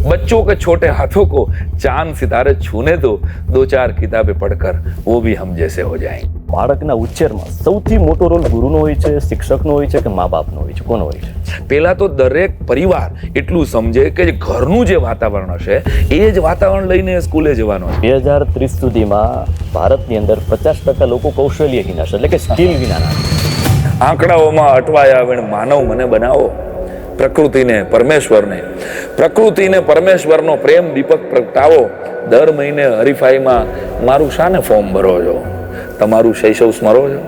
बच्चों के छोटे हाथों को चांद सितारे छूने दो, 2-4 किताबें पढ़कर वो भी हम जैसे हो जाएंगे. બાળકના ઉછેરમાં સૌથી મોટો રોલ ગુરુનો હોય છે, શિક્ષકનો હોય છે કે મા બાપનો હોય છે? કોનો હોય છે? પહેલા તો દરેક પરિવાર એટલું સમજે કે જે ઘરનું જે વાતાવરણ હશે એ જ વાતાવરણ લઈને સ્કૂલે જવાનો છે. 2030 સુધીમાં ભારતની અંદર 50% લોકો કૌશલ્યહીન હશે, એટલે કે સ્કિલ વિનાના. આંકડાઓમાં અટવાયા વેણ માનવ મને બનાવો, પ્રકૃતિને પરમેશ્વરનો પ્રેમ દીપક પ્રગટાવો. દર મહિને હરીફાઈમાં મારું શાને ફોર્મ ભરો છો? તમારું શૈશવ સ્મરો છો?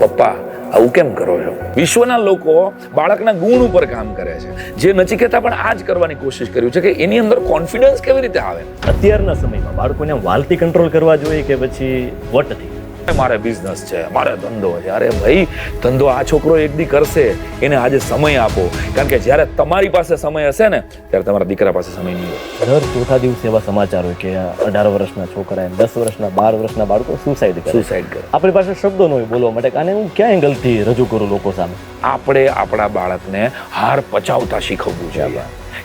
પપ્પા આવું કેમ કરો છો? વિશ્વના લોકો બાળકના ગુણ ઉપર કામ કરે છે. જે નચિકેતા પણ આ જ કરવાની કોશિશ કર્યું છે કે એની અંદર કોન્ફિડન્સ કેવી રીતે આવે. અત્યારના સમયમાં બાળકોને વાલથી કંટ્રોલ કરવા જોઈએ કે પછી વટથી? મારે બિઝનેસ છે, મારે ધંધો છે. અરે ભાઈ, ધંધો આ છોકરો એક દી કરશે, એને આજે સમય આપો. કારણ કે જ્યારે તમારી પાસે સમય હશે ને ત્યારે તમારા દીકરા પાસે સમય નહીં હોય. દર ચોથા દિવસે એવા સમાચાર હોય કે 18 વર્ષના છોકરા, 10 વર્ષના, 12 વર્ષના બાળકો સુસાઇડ કરે. આપણી પાસે શબ્દો ન હોય બોલવા માટે, આને હું ક્યાં એંગલથી રજૂ કરું લોકો સામે? આપણે આપણા બાળકને હાર પચાવતા શીખવવું છે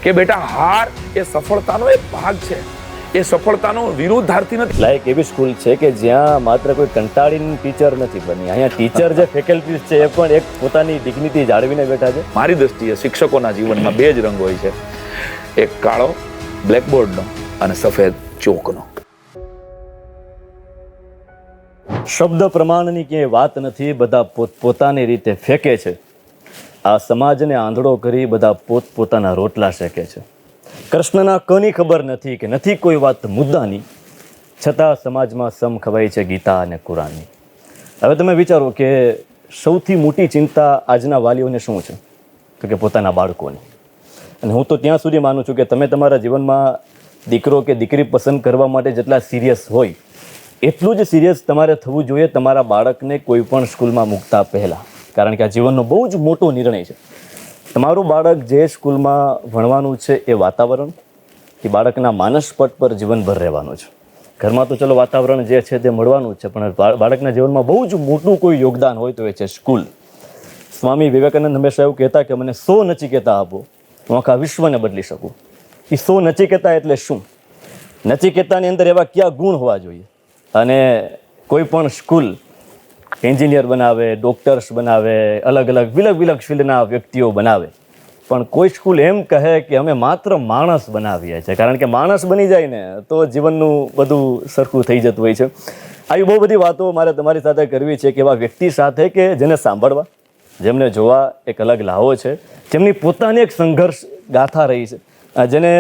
કે બેટા, હાર એ સફળતાનો એક ભાગ છે. એ સફળતાનો વિરોધાર્થી નથી. લાઈક એવી સ્કૂલ છે કે જ્યાં માત્ર કોઈ કંટાળીને ટીચર નથી બની, અહીંયા ટીચર જે ફેકલ્ટીઝ છે એ પણ એક પોતાની ડિગ્નિટી જાળવીને બેઠા છે. મારી દ્રષ્ટિએ શિક્ષકોના જીવનમાં 2 જ રંગ હોય છે, એક કાળો બ્લેકબોર્ડનો અને સફેદ ચોકનો. શબ્દ પ્રમાણની ક્યાંય વાત નથી, બધા પોતાની રીતે ફેંકે છે. આ સમાજને આંધળો કરી બધા પોતાના રોટલા શેકે છે. કૃષ્ણના કની ખબર નથી કે નથી કોઈ વાત મુદ્દાની, છતાં સમાજમાં સમ ખવાય છે ગીતા અને કુરાનની. હવે તમે વિચારો કે સૌથી મોટી ચિંતા આજના વાલીઓને શું છે? તો કે પોતાના બાળકોની. અને હું તો ત્યાં સુધી માનું છું કે તમે તમારા જીવનમાં દીકરો કે દીકરી પસંદ કરવા માટે જેટલા સિરિયસ હોય એટલું જ સિરિયસ તમારે થવું જોઈએ તમારા બાળકને કોઈ પણ સ્કૂલમાં મૂકતા પહેલાં. કારણ કે આ જીવનનો બહુ જ મોટો નિર્ણય છે. તમારું બાળક જે સ્કૂલમાં ભણવાનું છે એ વાતાવરણ એ બાળકના માનસપટ પર જીવનભર રહેવાનું છે. ઘરમાં તો ચલો વાતાવરણ જે છે તે મળવાનું જ છે, પણ બાળકના જીવનમાં બહુ જ મોટું કોઈ યોગદાન હોય તો એ છે સ્કૂલ. સ્વામી વિવેકાનંદ હંમેશા એવું કહેતા કે મને 100 નચિકેતા આપો, હું આખા વિશ્વને બદલી શકું. એ 100 નચિકેતા એટલે શું? નચિકેતાની અંદર એવા કયા ગુણ હોવા જોઈએ? અને કોઈ પણ સ્કૂલ એન્જિનિયર બનાવે, ડોક્ટર્સ બનાવે, અલગ અલગ વિલગ ફિલ્ડના વ્યક્તિઓ બનાવે, પણ કોઈ સ્કૂલ એમ કહે કે અમે માત્ર માણસ બનાવીએ છીએ. કારણ કે માણસ બની જાય ને તો જીવનનું બધું સરખું થઈ જતું હોય છે. આવી બહુ બધી વાતો મારે તમારી સાથે કરવી છે કે એવા વ્યક્તિ સાથે કે જેને સાંભળવા, જેમને જોવા એક અલગ લાવો છે, જેમની પોતાની એક સંઘર્ષ ગાથા રહી છે, જેને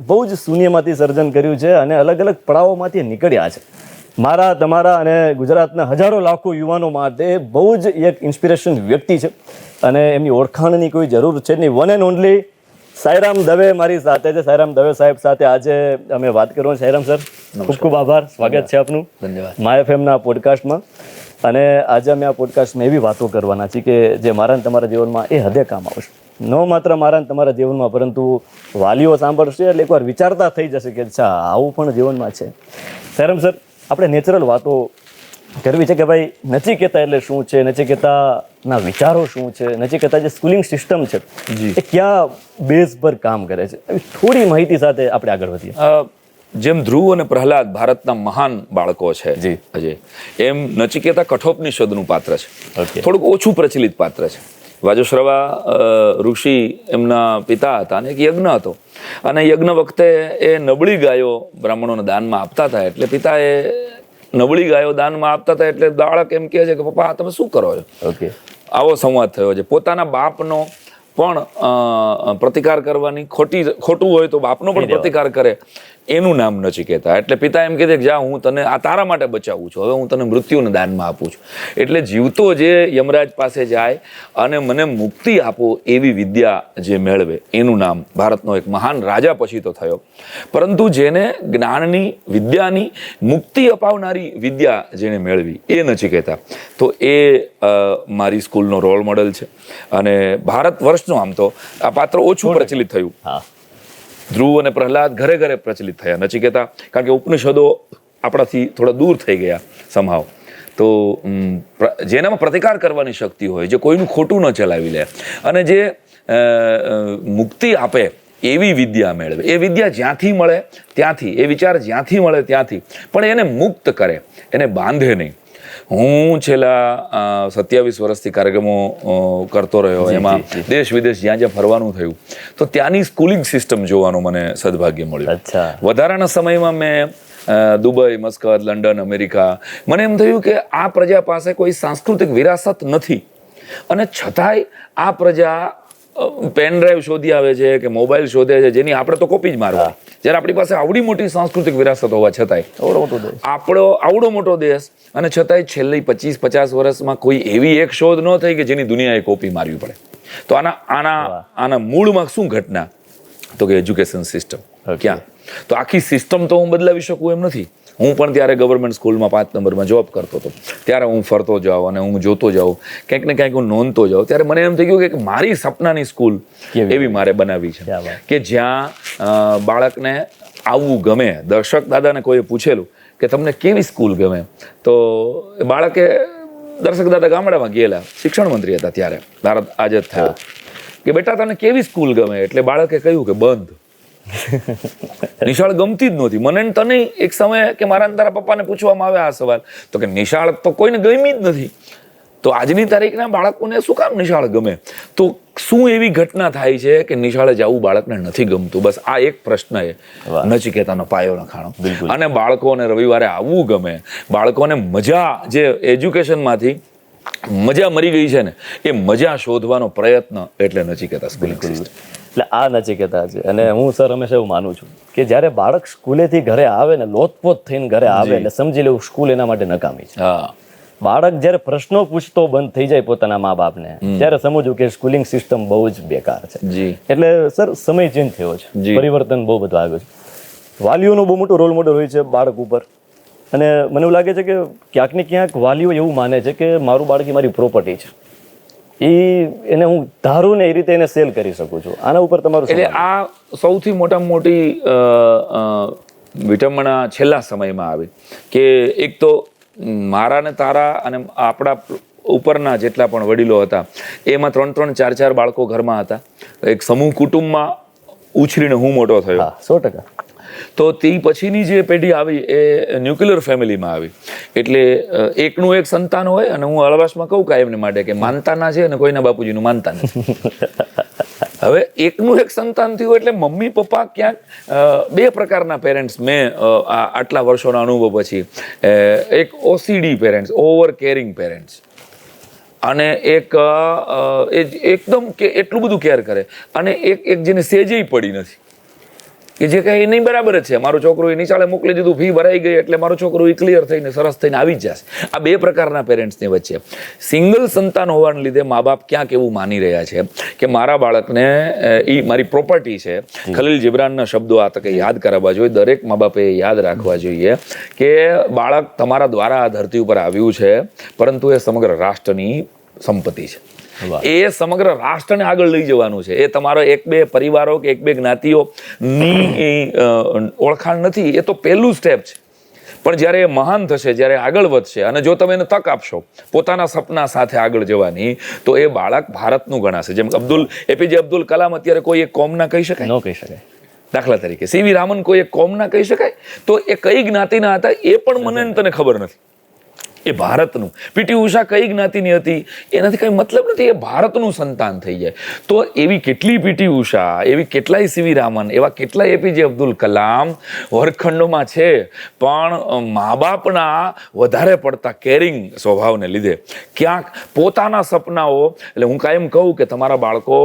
બહુ જ શૂન્યમાંથી સર્જન કર્યું છે અને અલગ અલગ પડાવોમાંથી નીકળ્યા છે. મારા, તમારા અને ગુજરાતના હજારો લાખો યુવાનો માટે બહુ જ એક ઇન્સ્પિરેશન વ્યક્તિ છે અને એમની ઓળખાણની કોઈ જરૂર છે નહીં. One and only Sairam Dave મારી સાથે છે. સાંઈરામ દવે સાહેબ સાથે આજે અમે વાત કરવાની. સાંઈરામ સર, ખૂબ ખૂબ આભાર, સ્વાગત છે આપનું માય એફએમના પોડકાસ્ટમાં. અને આજે અમે આ પોડકાસ્ટમાં એવી વાતો કરવાના છીએ કે જે મારા ને તમારા જીવનમાં એ હદે કામ આવશે. ન માત્ર મારા ને તમારા જીવનમાં, પરંતુ વાલીઓ સાંભળશે એટલે એકવાર વિચારતા થઈ જશે કે અચ્છા આવું પણ જીવનમાં છે. સાંઈરામ સર, આપણે નેચરલ વાતો કરવી છે કે ભાઈ નચિકેતા એટલે શું છે, નચિકેતાના વિચારો શું છે, નચિકેતા જે સ્કૂલિંગ સિસ્ટમ છે એ કયા બેઝ પર કામ કરે છે, થોડી માહિતી સાથે આપણે આગળ વધીએ. જેમ ધ્રુવ અને પ્રહલાદ ભારતના મહાન બાળકો છે જી અજય, એમ નચિકેતા કઠોપનિષદનું પાત્ર છે. થોડુંક ઓછું પ્રચલિત પાત્ર છે. વાજશ્રવા ઋષિ એમના પિતા હતા અને એક યજ્ઞ હતો, અને યજ્ઞ વખતે એ નબળી ગાયો બ્રાહ્મણોને દાનમાં આપતા હતા. એટલે પિતાએ નબળી ગાયો દાનમાં આપતા હતા એટલે બાળક એમ કહે છે કે પપ્પા તમે શું કરો છો? આવો સંવાદ થયો છે. પોતાના બાપનો પણ પ્રતિકાર કરવાની, ખોટું હોય તો બાપનો પણ પ્રતિકાર કરે, એનું નામ નચિકેતા. એટલે પિતા એમ કહે છે કે જા, હું તને આ તારા માટે બચાવું છું, હવે હું તને મૃત્યુને દાનમાં આપું છું. એટલે જીવતો જે યમરાજ પાસે જાય અને મને મુક્તિ આપો એવી વિદ્યા જે મેળવે એનું નામ ભારતનો એક મહાન રાજા પછી તો થયો, પરંતુ જેને જ્ઞાનની, વિદ્યાની, મુક્તિ અપાવનારી વિદ્યા જેને મેળવી એ નચિકેતા. તો એ મારી સ્કૂલનો રોલ મોડલ છે. અને ભારત વર્ષનો આમ તો આ પાત્ર ઓછું પ્રચલિત થયું. ધ્રુવ અને પ્રહલાદ ઘરે ઘરે પ્રચલિત થયા. નચિકેતા કારણ કે ઉપનિષદો આપણાથી થોડા દૂર થઈ ગયા સમહાવ. તો જેનામાં પ્રતિકાર કરવાની શક્તિ હોય, જે કોઈનું ખોટું ન ચલાવી લે અને જે મુક્તિ આપે એવી વિદ્યા મેળવે. એ વિદ્યા જ્યાંથી મળે ત્યાંથી, એ વિચાર જ્યાંથી મળે ત્યાંથી, પણ એને મુક્ત કરે, એને બાંધે નહીં. હું છેલ્લા 27 વર્ષથી કાર્યક્રમો કરતો રહ્યો. એમાં દેશ વિદેશ જ્યાં જ્યાં ફરવાનું થયું તો ત્યાંની સ્કૂલિંગ સિસ્ટમ જોવાનું મને સદભાગ્ય મળ્યું. વધારાના સમયમાં મેં દુબઈ, મસ્કત, લંડન, અમેરિકા, મને એમ થયું કે આ પ્રજા પાસે કોઈ સાંસ્કૃતિક વિરાસત નથી, અને છતાંય આ પ્રજા પેન ડ્રાઈવ શોધી આવે છે કે મોબાઈલ શોધે છે જેની આપણે તો કોપી જ મારવા, જ્યારે આપણી પાસે આવડી મોટી સાંસ્કૃતિક વિરાસત હોવા છતાંય આપણો આવડો મોટો દેશ, અને છતાંય છેલ્લી 25-50 વર્ષમાં કોઈ એવી એક શોધ ન થઈ કે જેની દુનિયાએ કોપી મારવી પડે. તો આના મૂળમાં શું ઘટના? તો કે એજ્યુકેશન સિસ્ટમ. ક્યાં? તો આખી સિસ્ટમ તો હું બદલાવી શકું એમ નથી. હું પણ ત્યારે ગવર્મેન્ટ સ્કૂલમાં 5 નંબરમાં જોબ કરતો હતો. ત્યારે હું ફરતો જાઉં અને હું જોતો જાઉં, કંઈક ને કંઈક હું નોંધતો જાઉં. ત્યારે મને એમ થઈ ગયું કે મારી સપનાની સ્કૂલ એવી મારે બનાવી છે કે જ્યાં બાળકને આવવું ગમે. દર્શક દાદાને કોઈએ પૂછેલું કે તમને કેવી સ્કૂલ ગમે, તો બાળકે, દર્શક દાદા ગામડામાં ગયેલા, શિક્ષણ મંત્રી હતા ત્યારે, ભારત આઝાદ થયો, કે બેટા તને કેવી સ્કૂલ ગમે? એટલે બાળકે કહ્યું કે બંધ. નિશાળ ગમતી જ નહોતી મને ને તને. એક સમયે કે મારા તારા પપ્પાને પૂછવામાં આવે આ સવાલ, તો કે નિશાળ તો કોઈને ગમી જ નથી. તો આજની તારીખના બાળકોને શું કામ નિશાળ ગમે? તો શું એવી ઘટના થાય છે કે નિશાળે જવું બાળકને નથી ગમતું? બસ આ એક પ્રશ્ન એ નચિકેતાનો પાયો નખાણો. અને બાળકોને રવિવારે આવવું ગમે, બાળકોને મજા, જે એજ્યુકેશનમાંથી મજા મરી ગઈ છે ને, એ મજા શોધવાનો પ્રયત્ન એટલે નચિકેતા સ્કૂલિંગ સિસ્ટમ. એટલે આ નચિકેતા છે. અને હું સર હંમેશા એવું માનું છું કે જ્યારે બાળક સ્કૂલેથી ઘરે આવે ને, લોથપોથ થઈને ઘરે આવે, એટલે સમજી લેવું સ્કૂલ એના માટે નકામી છે. બાળક જ્યારે પ્રશ્નો પૂછતો બંધ થઈ જાય પોતાના મા બાપને, ત્યારે સમજવું કે સ્કૂલિંગ સિસ્ટમ બહુ જ બેકાર છે. એટલે સર સમય ચેન્જ થયો છે, પરિવર્તન બહુ બધું આવ્યું છે. વાલીઓનો બહુ મોટો રોલ મોડલ હોય છે બાળક ઉપર. અને મને એવું લાગે છે કે ક્યાંક ને ક્યાંક વાલીઓ એવું માને છે કે મારું બાળક મારી પ્રોપર્ટી છે, એને હું ધારું ને એ રીતે એને સેલ કરી શકું છું. આના ઉપર તમારું? એટલે આ સૌથી મોટામાં મોટી વિટંબણા છેલ્લા સમયમાં આવી કે એક તો મારા ને તારા અને આપણા ઉપરના જેટલા પણ વડીલો હતા, એમાં 3-3, 4-4 બાળકો ઘરમાં હતા. એક સમૂહ કુટુંબમાં ઉછરીને હું મોટો થયો. 100%. તો તે પછીની જે પેઢી આવી એ ન્યુક્લિયર ફેમિલીમાં આવી. એટલે એકનું એક સંતાન હોય, અને હું હળવાશમાં કહું કાયમને માટે કે માનતાના છે અને કોઈના બાપુજીનું માનતા નથી. હવે એકનું એક સંતાન થયું એટલે મમ્મી પપ્પા ક્યાંક 2 પ્રકારના પેરેન્ટ્સ મેં આટલા વર્ષોના અનુભવ પછી, એક OCD parents, over caring parents, અને એક એકદમ કે એટલું બધું કેર કરે, અને એક જેને સેજેય પડી નથી, કે જે કંઈ નહીં બરાબર જ છે, મારું છોકરું એ નિશાળે મોકલી દીધું, ફી ભરાઈ ગઈ એટલે મારું છોકરું એ ક્લિયર થઈને સરસ થઈને આવી જ જશે. આ 2 પ્રકારના પેરેન્ટ્સની વચ્ચે સિંગલ સંતાન હોવાને લીધે મા બાપ ક્યાંક એવું માની રહ્યા છે કે મારા બાળકને એ મારી પ્રોપર્ટી છે. ખલીલ જિબ્રાનના શબ્દો આ તકે યાદ કરાવવા જોઈએ, દરેક મા બાપે યાદ રાખવા જોઈએ કે બાળક તમારા દ્વારા આ ધરતી ઉપર આવ્યું છે, પરંતુ એ સમગ્ર રાષ્ટ્રની સંપત્તિ છે. એ સમગ્ર રાષ્ટ્રને આગળ લઈ જવાનું છે. એ તમારો 1-2 પરિવારો કે 1-2 જ્ઞાતિઓની ઓળખાણ નથી. એ તો પહેલું સ્ટેપ છે. પણ જ્યારે એ મહાન થશે, જ્યારે આગળ વધશે, અને જો તમે એને તક આપશો પોતાના સપના સાથે આગળ જવાની, તો એ બાળક ભારતનું ગણાશે. જેમ APJ અબ્દુલ કલામ અત્યારે કોઈ એક કોમના કહી શકાય? ન કહી શકાય. દાખલા તરીકે CV રામન કોઈ એક કોમના કહી શકાય? તો એ કઈ જ્ઞાતિના હતા એ પણ મને તને ખબર નથી. એ ભારતનું. PT ઉષા કઈ જ્ઞાતિની હતી એનાથી કઈ મતલબ નથી, એ ભારતનું સંતાન થઈ જાય. તો એવી કેટલી PT ઉષા, એવી કેટલાય CV રામન, એવા કેટલાય APJ અબ્દુલ કલામ વર્ગખંડોમાં છે, પણ મા બાપના વધારે પડતા કેરિંગ સ્વભાવને લીધે ક્યાંક પોતાના સપનાઓ, એટલે હું કાયમ કહું કે તમારા બાળકો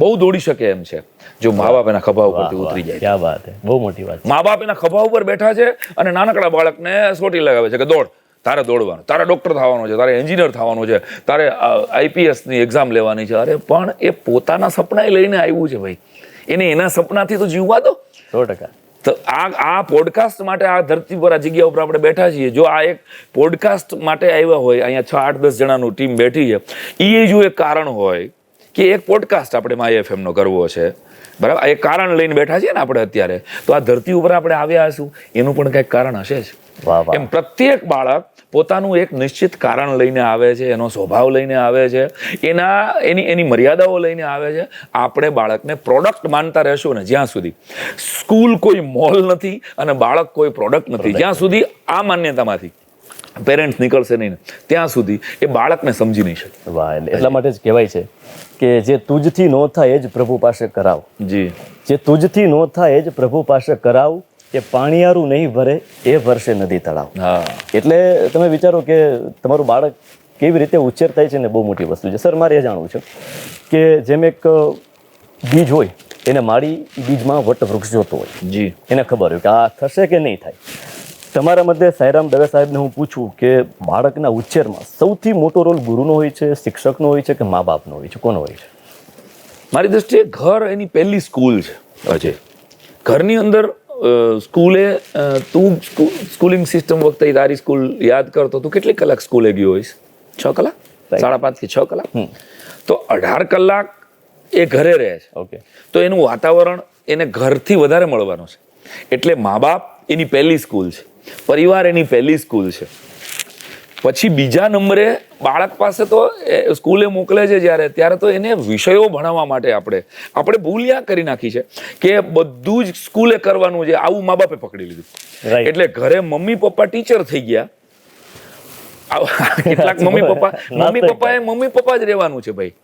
બહુ દોડી શકે એમ છે જો મા બાપ એના ખભા ઉપરથી ઉતરી જાય. ક્યાં વાત છે, બહુ મોટી વાત. મા બાપ એના ખભા ઉપર બેઠા છે અને નાનકડા બાળકને સોટી લગાવે છે કે દોડ, તારે દોડવાનું, તારે ડૉક્ટર થવાનું છે, તારે એન્જિનિયર થવાનું છે, તારે IPSની એક્ઝામ લેવાની છે. અરે પણ એ પોતાના સપના લઈને આવ્યું છે ભાઈ, એને એના સપનાથી તો જીવવા દો. 100%. તો આ પોડકાસ્ટ માટે આ ધરતી પર, આ જગ્યા ઉપર આપણે બેઠા છીએ. જો આ એક પોડકાસ્ટ માટે આવ્યા હોય, અહીંયા 6, 8, 10 જણાનું ટીમ બેઠી છે, એ જો એક કારણ હોય કે એક પોડકાસ્ટ આપણે માય FM નો કરવો છે, બરાબર, એ કારણ લઈને બેઠા છીએ ને આપણે અત્યારે, તો આ ધરતી ઉપર આપણે આવ્યા હશું એનું પણ કંઈક કારણ હશે જ. વાહ વાહ. એમ પ્રત્યેક બાળક પોતાનું એક નિશ્ચિત કારણ લઈને આવે છે, એનો સ્વભાવ લઈને આવે છે, એની મર્યાદાઓ લઈને આવે છે. આપણે બાળકને પ્રોડક્ટ માનતા રહેશું ને જ્યાં સુધી, સ્કૂલ કોઈ મોલ નથી અને બાળક કોઈ પ્રોડક્ટ નથી, જ્યાં સુધી આ માન્યતામાંથી પેરેન્ટ્સ નીકળશે નહીં ત્યાં સુધી એ બાળકને સમજી નહીં શકે. વાહ, એટલા માટે જ કહેવાય છે કે જે તુજથી નો થાય એ જ પ્રભુ પાસે કરાવ. જી, જે તુજથી નો થાય એ જ પ્રભુ પાસે કરાવ, કે પાણીયારું નહીં ભરે એ વર્ષે નદી તળાવ. હા, એટલે તમે વિચારો કે તમારું બાળક કેવી રીતે ઉછેર થાય છે ને બહુ મોટી વસ્તુ છે. સર, મારે એ જાણવું છે કે જેમ એક બીજ હોય એને માળી બીજમાં વટવૃક્ષ જોતો હોય, જી, એને ખબર હોય કે આ થશે કે નહીં થાય. તમારા મતે સાંઈરામ દવે સાહેબને હું પૂછું કે બાળકના ઉછેરમાં સૌથી મોટો રોલ ગુરુનો હોય છે, શિક્ષકનો હોય છે કે મા બાપનો હોય છે, કોનો હોય છે? મારી દ્રષ્ટિએ ઘર એની પહેલી સ્કૂલ છે. અજય, ઘરની અંદર સ્કૂલે તું સ્કૂલિંગ સિસ્ટમ વખતે તારી સ્કૂલ યાદ કરતો તું કેટલી કલાક સ્કૂલે ગયો હોઈશ? 6 કલાક, 5.5 થી 6 કલાક. તો 18 કલાક એ ઘરે રહે છે. ઓકે. તો એનું વાતાવરણ એને ઘરથી વધારે મળવાનું છે. એટલે મા બાપ એની પહેલી સ્કૂલ છે, પરિવાર એની પહેલી સ્કૂલ છે. પછી બીજા નંબરે બાળક પાસે તો સ્કૂલે મોકલે છે જ્યારે, ત્યારે તો એને વિષયો ભણાવવા માટે આપણે ભૂલ્યા કરી નાખી છે કે બધું જ સ્કૂલે કરવાનું છે, આવું મા બાપે પકડી લીધું. એટલે ઘરે મમ્મી પપ્પા ટીચર થઈ ગયા. કેટલાક મમ્મી પપ્પા જ રહેવાનું છે ભાઈ,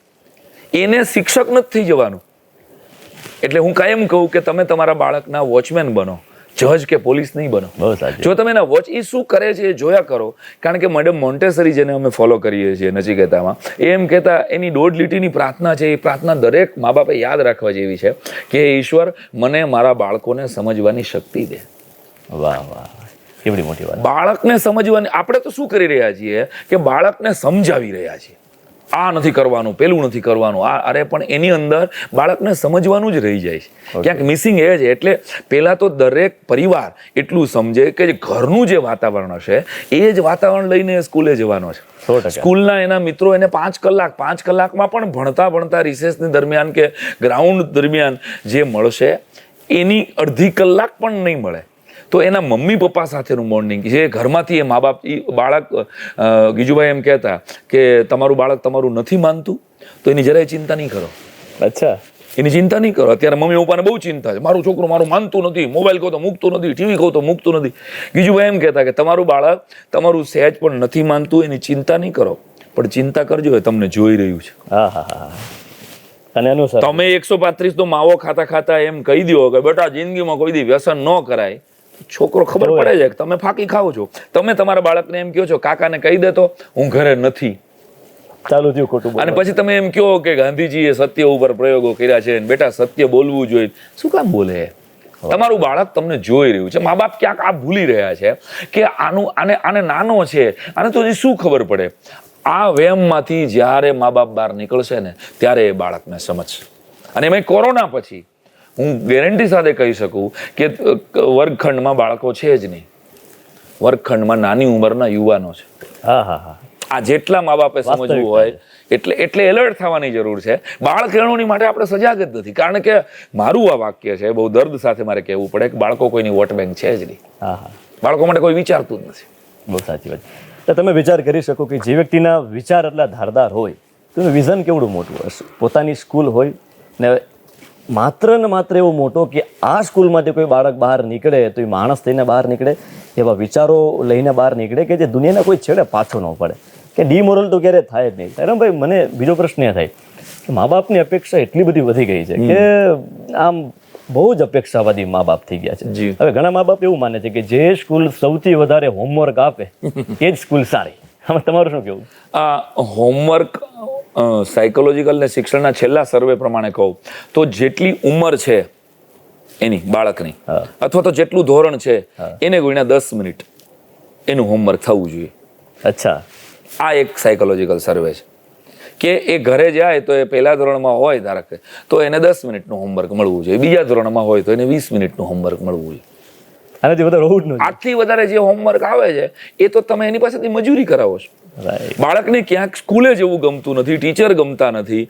એને શિક્ષક નથી થઈ જવાનું. એટલે હું કાયમ કહું કે તમે તમારા બાળકના વોચમેન બનો, જજ કે પોલીસ નહીં બનો. જો તમે એના વોચ એ શું કરે છે એ જોયા કરો. કારણ કે મેડમ મોન્ટેસરી જેને અમે ફોલો કરીએ છીએ નચિકેતામાં, એમ કહેતા એની 1.5 લીટીની પ્રાર્થના છે, એ પ્રાર્થના દરેક મા બાપે યાદ રાખવા જેવી છે કે ઈશ્વર મને મારા બાળકોને સમજવાની શક્તિ દે. વાહ વાહ, કેવડી મોટી વાત. બાળકને સમજવાની, આપણે તો શું કરી રહ્યા છીએ કે બાળકને સમજાવી રહ્યા છીએ, આ નથી કરવાનું, પેલું નથી કરવાનું, અરે પણ એની અંદર બાળકને સમજવાનું જ રહી જાય છે. ક્યાંક મિસિંગ એ છે. એટલે પહેલા તો દરેક પરિવાર એટલું સમજે કે જે ઘરનું જે વાતાવરણ હશે એ જ વાતાવરણ લઈને સ્કૂલે જવાનો છે. સ્કૂલના એના મિત્રો એને 5 કલાકમાં પણ ભણતા રિસેસની દરમિયાન કે ગ્રાઉન્ડ દરમિયાન જે મળશે એની અડધી કલાક પણ નહીં મળે. તો એના મમ્મી પપ્પા સાથેનું બોન્ડિંગ જે ઘરમાંથી એ મા બાપ, બાળક ગીજુભાઈ એમ કહેતા કે તમારું બાળક તમારું નથી માનતું તો એની જરાય ચિંતા નહીં કરો. અચ્છા, એની ચિંતા નહીં કરો. અત્યારે મમ્મી પપ્પાને બહુ ચિંતા છે, મારું છોકરું મારું માનતું નથી, મોબાઈલ કહો તો મૂકતું નથી, ટીવી કહો તો મૂકતું નથી. ગીજુભાઈ એમ કહેતા કે તમારું બાળક તમારું સહેજ પણ નથી માનતું, એની ચિંતા નહીં કરો, પણ ચિંતા કરજો એ તમને જોઈ રહ્યું છે. અને તમે 135 તો માવો ખાતા એમ કહી દો કે બેટા જિંદગીમાં કોઈ દી વ્યસન ન કરાય, છોકરો ખબર પડે છે કે તમે ફાંકી ખાઓ છો. તમે તમારા બાળકને એમ કહો છો કાકાને કહી દેતો હું ઘરે નથી, ચાલુ થયું ખોટું. અને પછી તમે એમ કહો કે ગાંધીજીએ સત્ય ઉપર પ્રયોગો કર્યા છે, બેટા સત્ય બોલવું જોઈએ, શું કામ બોલે? તમારું બાળક તમને જોઈ રહ્યું છે. મા બાપ ક્યાંક આ ભૂલી રહ્યા છે કે આને નાનો છે, આને તો શું ખબર પડે. આ વેમમાંથી જ્યારે મા બાપ બહાર નીકળશે ને ત્યારે એ બાળકને સમજશે. અને એમાં કોરોના પછી હું ગેરંટી સાથે કહી શકું કે વર્ગખંડમાં બાળકો છે જ નહીં, વર્ગખંડમાં નાની ઉંમરના યુવાનો છે. આ જેટલા મા બાપે સમજવું હોય એટલે એલર્ટ થવાની જરૂર છે. બાળકેળવણી માટે આપણે સજાગ જ નથી. કારણ કે મારું આ વાક્ય છે, બહુ દર્દ સાથે મારે કહેવું પડે કે બાળકો કોઈની વોટ બેંક છે જ નહીં. બાળકો માટે કોઈ વિચારતું જ નથી. બહુ સાચી વાત. તો તમે વિચાર કરી શકો કે જે વ્યક્તિના વિચાર એટલા ધારદાર હોય તો એનું વિઝન કેવડું મોટું હશે. પોતાની સ્કૂલ હોય ને માત્ર ને માત્ર એવો મોટો કે આ સ્કૂલમાંથી કોઈ બાળક બહાર નીકળે તો એ માણસ થઈને બહાર નીકળે, એવા વિચારો લઈને બહાર નીકળે કે જે દુનિયાના કોઈ છેડે પાછો ન પડે, કે ડિમોરલ તો ક્યારેય થાય જ નહીં. રામભાઈ, મને બીજો પ્રશ્ન એ થાય કે મા બાપની અપેક્ષા એટલી બધી વધી ગઈ છે કે આમ બહુ જ અપેક્ષાવાદી મા બાપ થઈ ગયા છે. હવે ઘણા મા બાપ એવું માને છે કે જે સ્કૂલ સૌથી વધારે હોમવર્ક આપે એ જ સ્કૂલ સારી. હવે તમારું શું કેવું? આ હોમવર્ક સાયકોલોજીકલ ને શિક્ષણના છેલ્લા સર્વે પ્રમાણે કહું તો જેટલી ઉંમર છે એની બાળકની અથવા તો જેટલું ધોરણ છે એને ગુણ્યા 10 મિનિટ એનું હોમવર્ક થવું જોઈએ. અચ્છા, આ એક સાયકોલોજીકલ સર્વે છે કે એ ઘરે જાય તો એ પહેલા ધોરણમાં હોય ધારો કે તો એને 10 મિનિટનું હોમવર્ક મળવું જોઈએ, બીજા ધોરણમાં હોય તો એને 20 મિનિટનું હોમવર્ક મળવું જોઈએ. આનાથી વધારે હોવું જ નથી. આટલી વધારે જે હોમવર્ક આવે છે એ તો તમે એની પાસેથી મજૂરી કરાવો છો. બાળકને ક્યાંક સ્કૂલે જવું ગમતું નથી, ટીચર ગમતા નથી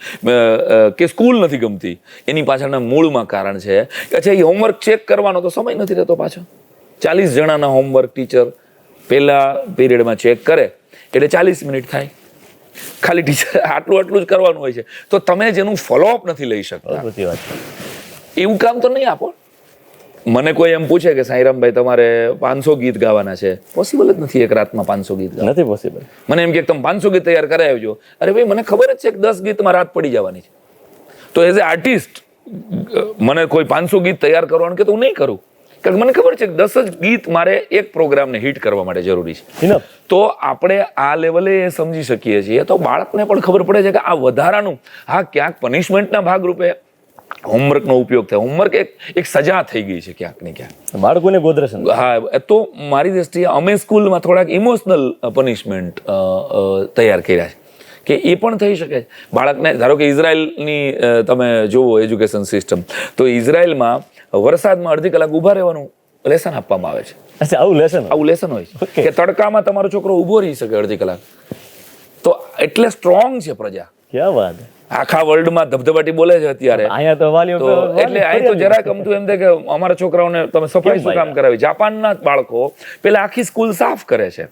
કે સ્કૂલ નથી ગમતી. એની પાછળના મૂળમાં કારણ છે કે અચ્છા એ હોમવર્ક ચેક કરવાનો તો સમય નથી રહેતો પાછો. 40 જણાના હોમવર્ક ટીચર પહેલા પીરિયડમાં ચેક કરે એટલે 40 મિનિટ થાય. ખાલી ટીચર આટલું જ કરવાનું હોય છે. તો તમે જેનું ફોલોઅપ નથી લઈ શકતા એવું કામ તો નહીં આપો. મને કોઈ એમ પૂછે કે સાંઈરામભાઈ તમારે 500 ગીત ગાવાના છે, પોસિબલ જ નથી એક રાતમાં 500 ગીત ગાવા. નથી પોસિબલ. મને એમ કે તમે 500 ગીત તૈયાર કરાવી આવજો. અરે ભાઈ મને ખબર જ છે કે 10 ગીતમાં રાત પડી જવાની છે. તો એઝ એ આર્ટિસ્ટ મને કોઈ 500 ગીત તૈયાર કરવાનું કે તો હું નહીં કરું, કારણ કે મને ખબર છે કે 10 જ ગીત મારે એક પ્રોગ્રામને હિટ કરવા માટે જરૂરી છે. તો આપણે આ લેવલે એ સમજી શકીએ છીએ. તો બાળકને પણ ખબર પડે છે કે આ વધારાનું ક્યાંક પનિશમેન્ટના ભાગરૂપે હોમવર્કનો ઉપયોગ થાય. હોમવર્ક એક સજા થઈ ગઈ છે ક્યાંક ને ક્યાંક બાળકોને ગોદરેશન. તો મારી દ્રષ્ટિએ અમે સ્કૂલમાં થોડાક ઇમોશનલ પનિશમેન્ટ તૈયાર કર્યા છે કે એ પણ થઈ શકે છે. બાળકને ધારો કે ઇઝરાયલની તમે જુઓ એજ્યુકેશન સિસ્ટમ, તો ઇઝરાયલમાં વરસાદમાં અડધી કલાક ઊભા રહેવાનું લેસન આપવામાં આવે છે. આવું લેસન હોય છે કે તડકામાં તમારો છોકરો ઊભો રહી શકે અડધી કલાક. તો એટલે સ્ટ્રોંગ છે પ્રજા. ક્યાં વાત. આખા વર્લ્ડમાં ધબધબાટી બોલે છે અત્યારે. એટલે અહીં તો જરાક ગમતું એમ થાય કે અમારા છોકરાઓને તમે સફાઈ શું કામ કરાવી. જાપાનના બાળકો પેલા આખી સ્કૂલ સાફ કરે છે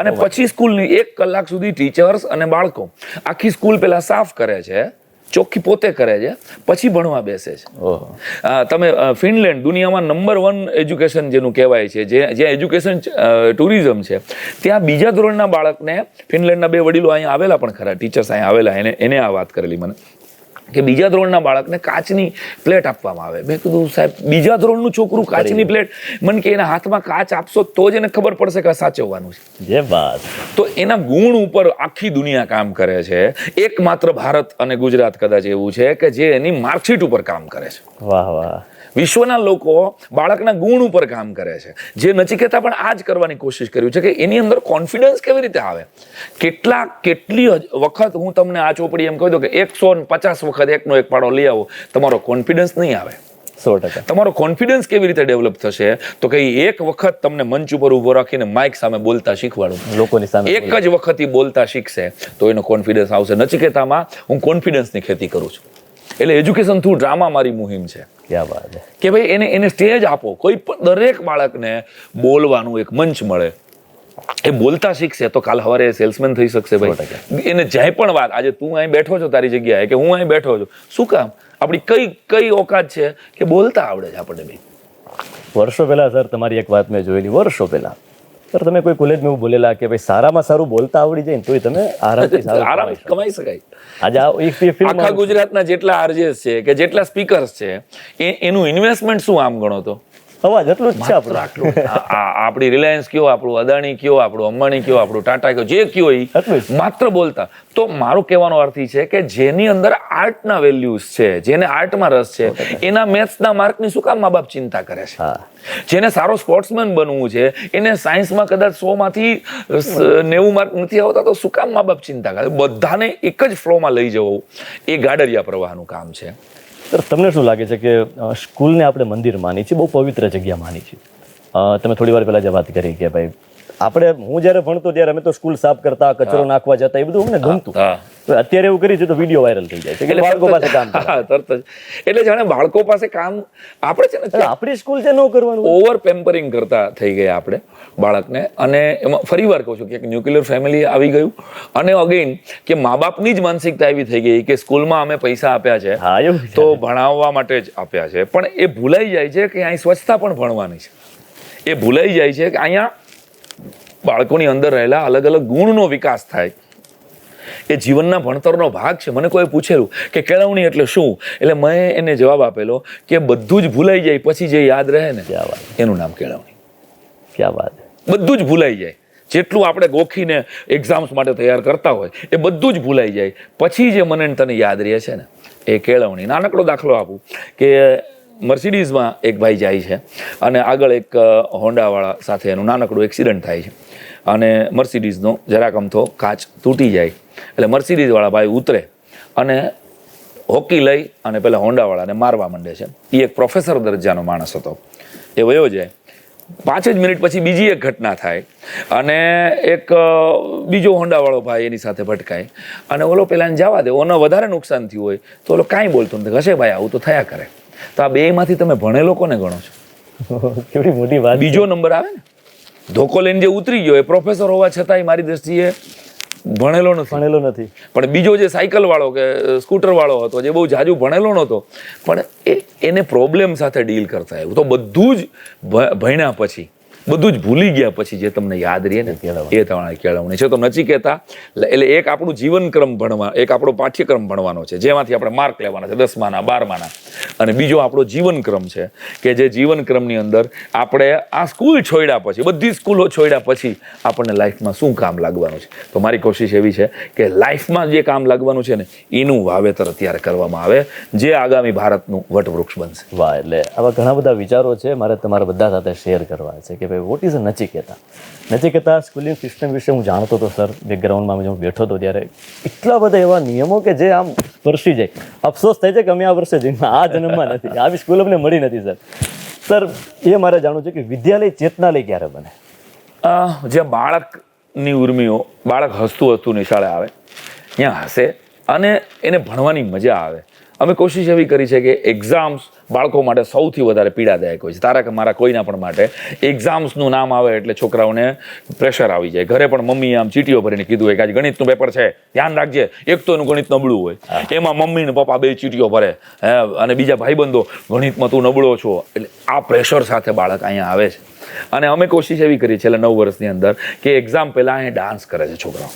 અને પછી સ્કૂલની 1 કલાક સુધી ટીચર્સ અને બાળકો આખી સ્કૂલ પેલા સાફ કરે છે, ચોખ્ખી પોતે કરે છે, પછી ભણવા બેસે છે. તમે ફિનલેન્ડ દુનિયામાં નંબર 1 એજ્યુકેશન જેનું કહેવાય છે, જ્યાં એજ્યુકેશન ટુરિઝમ છે, ત્યાં બીજા ધોરણના બાળકને ફિનલેન્ડના 2 વડીલો અહીંયા આવેલા પણ ખરા, ટીચર્સ અહીંયા આવેલા, એને આ વાત કરેલી મને કે બીજા ધોરણના બાળકને કાચની પ્લેટ આપવામાં આવે. મેં કીધું સાહેબ બીજા ધોરણનું છોકરું કાચની પ્લેટ, મને કે એના હાથમાં કાચ આપશો તો જ એને ખબર પડશે કે સાચવવાનું છે. જે વાત. તો એના ગુણ ઉપર આખી દુનિયા કામ કરે છે. એકમાત્ર ભારત અને ગુજરાત કદાચ એવું છે કે જે એની માર્કશીટ ઉપર કામ કરે છે. વાહ વાહ. વિશ્વના લોકો બાળકના ગુણ ઉપર કામ કરે છે. જે નચિકેતા પણ આ જ કરવાની કોશિશ કર્યું છે કે એની અંદર કોન્ફિડન્સ કેવી રીતે આવે. કેટલી વખત હું તમને આ ચોપડી એમ કહી દઉં કે 150 વખત એકનો એક પાડો લઈ આવો, તમારો કોન્ફિડન્સ નહીં આવે. 100%. તમારો કોન્ફિડન્સ કેવી રીતે ડેવલપ થશે તો કે એક વખત તમને મંચ ઉપર ઊભો રાખીને માઇક સામે બોલતા શીખવાડું, લોકોની સામે એક જ વખત બોલતા શીખશે તો એનો કોન્ફિડન્સ આવશે. નચિકેતામાં હું કોન્ફિડન્સની ખેતી કરું છું. એટલે એજ્યુકેશન થ્રુ ડ્રામા મારી મુહિમ છે. કે ભાઈ એને સ્ટેજ આપો. કોઈ પણ દરેક બાળકને બોલવાનું એક મંચ મળે, એ બોલતા શીખશે તો કાલ સવારે સેલ્સમેન થઈ શકશે. ભાઈ એને જાય પણ વાત, આજે તું અહીં બેઠો છો તારી જગ્યાએ કે હું અહીં બેઠો છું, શું કામ? આપણી કઈ ઓકાત છે કે બોલતા આવડે છે આપણને. ભાઈ વર્ષો પહેલા સર તમારી એક વાત મેં જોયેલી, વર્ષો પહેલા સર તમે કોઈ કોલેજમાં એવું બોલેલા કે ભાઈ સારામાં સારું બોલતા આવડી જાય ને તોય તમે આરામથી કમાઈ શકાય. આજે આખા ગુજરાતના જેટલા આરજેસ છે કે જેટલા સ્પીકર્સ છે એનું ઇન્વેસ્ટમેન્ટ શું આમ ગણો તો અવાજ એટલું જ છે આપણું. આપણી રિલાયન્સ કયો, આપણું અદાણી કયો, આપણું અંબાણી કયો, આપણું ટાટા કયો, જે કયો એ માત્ર બોલતા. તો મારો કહેવાનો અર્થ એ છે કે જેની અંદર આર્ટના વેલ્યુઝ છે, જેને આર્ટમાં રસ છે, એના મેથ્સના માર્કની શું કામ મા બાપ ચિંતા કરે છે? જેને સારો સ્પોર્ટ્સમેન બનવું છે, એને સાયન્સમાં કદાચ 100 માંથી 90 માર્ક નથી આવતા તો શું કામ મા બાપ ચિંતા કરે? બધાને એક જ ફ્લોમાં લઈ જવું એ ગાડરિયા પ્રવાહનું કામ છે. સર તમને શું લાગે છે કે સ્કૂલને આપણે મંદિર માની છીએ, બહુ પવિત્ર જગ્યા માની છીએ? તમે થોડી વાર પહેલા જે વાત કરી કે ભાઈ હું જ્યારે ભણતો ત્યારે અમે તો સ્કૂલ સાફ કરતા, કચરો નાખવા જતા, એ બધું અમને ગમતું. અત્યારે એવું કરી છે તો વિડીયો વાયરલ થઈ જાય છે કે બાળકો પાસે કામ તરત જ. એટલે જાણે બાળકો પાસે કામ આપણે છે ને આપણી સ્કૂલ છે ન કરવાનું, ઓવર પેમ્પરિંગ કરતા થઈ ગયા આપણે બાળકને. અને એમાં ફરી વાર કહું છું કે ન્યુક્લિયર ફેમિલી આવી ગયું અને અગેન કે મા બાપની જ માનસિકતા એવી થઈ ગઈ કે સ્કૂલમાં અમે પૈસા આપ્યા છે તો ભણાવવા માટે જ આપ્યા છે. પણ એ ભૂલાઈ જાય છે કે અહીં સ્વચ્છતા પણ ભણવાની છે. એ ભૂલાઈ જાય છે કે અહીંયા બાળકોની અંદર રહેલા અલગ અલગ ગુણનો વિકાસ થાય. એ જીવનના ભણતરનો ભાગ છે. મને કોઈ પૂછેલું કે કેળવણી એટલે શું, એટલે મેં એને જવાબ આપેલો કે બધું જ ભૂલાઈ જાય પછી જે યાદ રહે ને એનું નામ કેળવણી. ક્યાં વાત. બધું જ ભૂલાઈ જાય. જેટલું આપણે ગોખીને એક્ઝામ્સ માટે તૈયાર કરતા હોય એ બધું જ ભૂલાઈ જાય, પછી જે મને તને યાદ રહે છે ને એ કેળવણી. નાનકડો દાખલો આપું કે મર્સિડીઝમાં એક ભાઈ જાય છે અને આગળ એક હોન્ડાવાળા સાથે એનું નાનકડું એક્સિડન્ટ થાય છે અને મર્સિડીઝનો જરાક અમથો કાચ તૂટી જાય. એટલે મર્સિડીઝવાળા ભાઈ ઉતરે અને હોકી લઈ અને પેલા હોન્ડાવાળાને મારવા માંડે છે. એ એક પ્રોફેસર દરજ્જાનો માણસ હતો. એ વયો જાય, 5 જ મિનિટ પછી બીજી એક ઘટના થાય અને એક બીજો હોન્ડાવાળો ભાઈ એની સાથે ભટકાય અને ઓલો પેલાને જવા દે, ઓને વધારે નુકસાન થયું હોય તો ઓલો કાંઈ બોલતો નથી, હશે ભાઈ આવું તો થયા કરે. તો આ બેમાંથી તમે ભણેલો કોને ગણો છો? કેવી મોટી વાત. બીજો નંબર આવે ને, ધોકો લઈને જે ઉતરી ગયો એ પ્રોફેસર હોવા છતાંય મારી દ્રષ્ટિએ ભણેલો નથી. પણ બીજો જે સાયકલ વાળો કે સ્કૂટર વાળો હતો, જે બહુ જાજુ ભણેલો નહોતો, પણ એને પ્રોબ્લેમ સાથે ડીલ કરતા આવ્યું. તો બધું જ ભણ્યા પછી, બધું જ ભૂલી ગયા પછી જે તમને યાદ રહે ને એ તમારી કેળવણી છે. તો નચિકેતા એટલે એક આપણું જીવનક્રમ ભણવા, એક આપણો પાઠ્યક્રમ ભણવાનો છે જેમાંથી આપણે માર્ક લેવાના છે 10માના 12માના, અને બીજો આપણો જીવનક્રમ છે કે જે જીવનક્રમની અંદર આપણે આ સ્કૂલ છોડ્યા પછી, બધી સ્કૂલો છોડ્યા પછી આપણને લાઈફમાં શું કામ લાગવાનું છે. તો મારી કોશિશ એવી છે કે લાઈફમાં જે કામ લાગવાનું છે ને એનું વાવેતર અત્યારે કરવામાં આવે, જે આગામી ભારતનું વટવૃક્ષ બનશે. વાહ, એટલે આવા ઘણા બધા વિચારો છે મારે તમારા બધા સાથે શેર કરવા છે કે ભાઈ what is a Nachiketa. Nachiketa schooling system વિશે હું જાણતો હતો સર, બેકગ્રાઉન્ડમાં હું બેઠો હતો ત્યારે એટલા બધા એવા નિયમો કે જે આમ સ્પર્શી જાય. અફસોસ થાય છે કે અમે આ વર્ષે આ જન્મમાં નથી, આવી સ્કૂલ અમને મળી નથી સર. સર, એ મારે જાણવું છે કે વિદ્યાલય ચેતનાલય ક્યારે બને? જે બાળકની ઉર્મિઓ, બાળક હસતું હસતું નિશાળે આવે, ત્યાં હસે અને એને ભણવાની મજા આવે. અમે કોશિશ એવી કરી છે કે એક્ઝામ્સ બાળકો માટે સૌથી વધારે પીડાદાયક હોય છે. તારા કે મારા કોઈના પણ માટે એક્ઝામ્સનું નામ આવે એટલે છોકરાઓને પ્રેશર આવી જાય. ઘરે પણ મમ્મીએ આમ ચીટીઓ ભરીને કીધું હોય કે આજે ગણિતનું પેપર છે, ધ્યાન રાખજે. એક તો એનું ગણિત નબળું હોય, એમાં મમ્મી ને પપ્પા 2 ચીટીઓ ભરે, અને બીજા ભાઈબંધો ગણિતમાં તું નબળો છો. એટલે આ પ્રેશર સાથે બાળક અહીંયા આવે છે. અને અમે કોશિશ એવી કરી છેલ્લા 9 વર્ષની અંદર કે એક્ઝામ પહેલાં અહીંયા ડાન્સ કરે છે છોકરાઓ.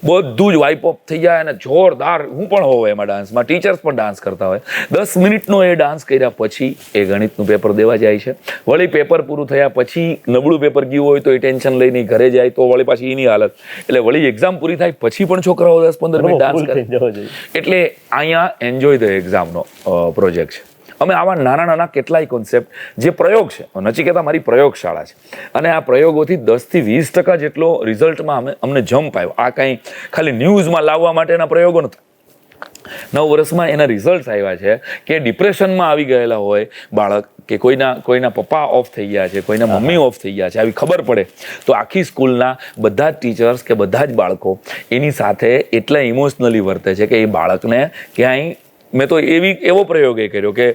બધું જ વાઇપ ઓફ થઈ જાય અને જોરદાર, હું પણ હોઉં એમાં ડાન્સમાં, ટીચર્સ પણ ડાન્સ કરતા હોય. 10 મિનિટનો એ ડાન્સ કર્યા પછી એ ગણિતનું પેપર દેવા જાય છે. વળી પેપર પૂરું થયા પછી નબળું પેપર ગયું હોય તો એ ટેન્શન લઈને ઘરે જાય તો વળી પાછી એની હાલત. એટલે વળી એક્ઝામ પૂરી થાય પછી પણ છોકરાઓ 10-15 મિનિટ ડાન્સ કરે. એટલે અહીંયા એન્જોય ધ એક્ઝામનો પ્રોજેક્ટ છે. અમે આવા નાના નાના કેટલાય કોન્સેપ્ટ, જે પ્રયોગ છે, નચિકેતા મારી પ્રયોગશાળા છે, અને આ પ્રયોગોથી 10-20% જેટલો રિઝલ્ટમાં અમને જમ્પ આવ્યો. આ કંઈ ખાલી ન્યૂઝમાં લાવવા માટેના પ્રયોગો નથી. 9 વર્ષમાં એના રિઝલ્ટ આવ્યા છે કે ડિપ્રેશનમાં આવી ગયેલા હોય બાળક, કે કોઈના પપ્પા ઓફ થઈ ગયા છે, કોઈના મમ્મી ઓફ થઈ ગયા છે, આવી ખબર પડે તો આખી સ્કૂલના બધા જ ટીચર્સ કે બધા જ બાળકો એની સાથે એટલા ઇમોશનલી વર્તે છે કે એ બાળકને ક્યાંય, મેં તો એવો પ્રયોગ એ કર્યો કે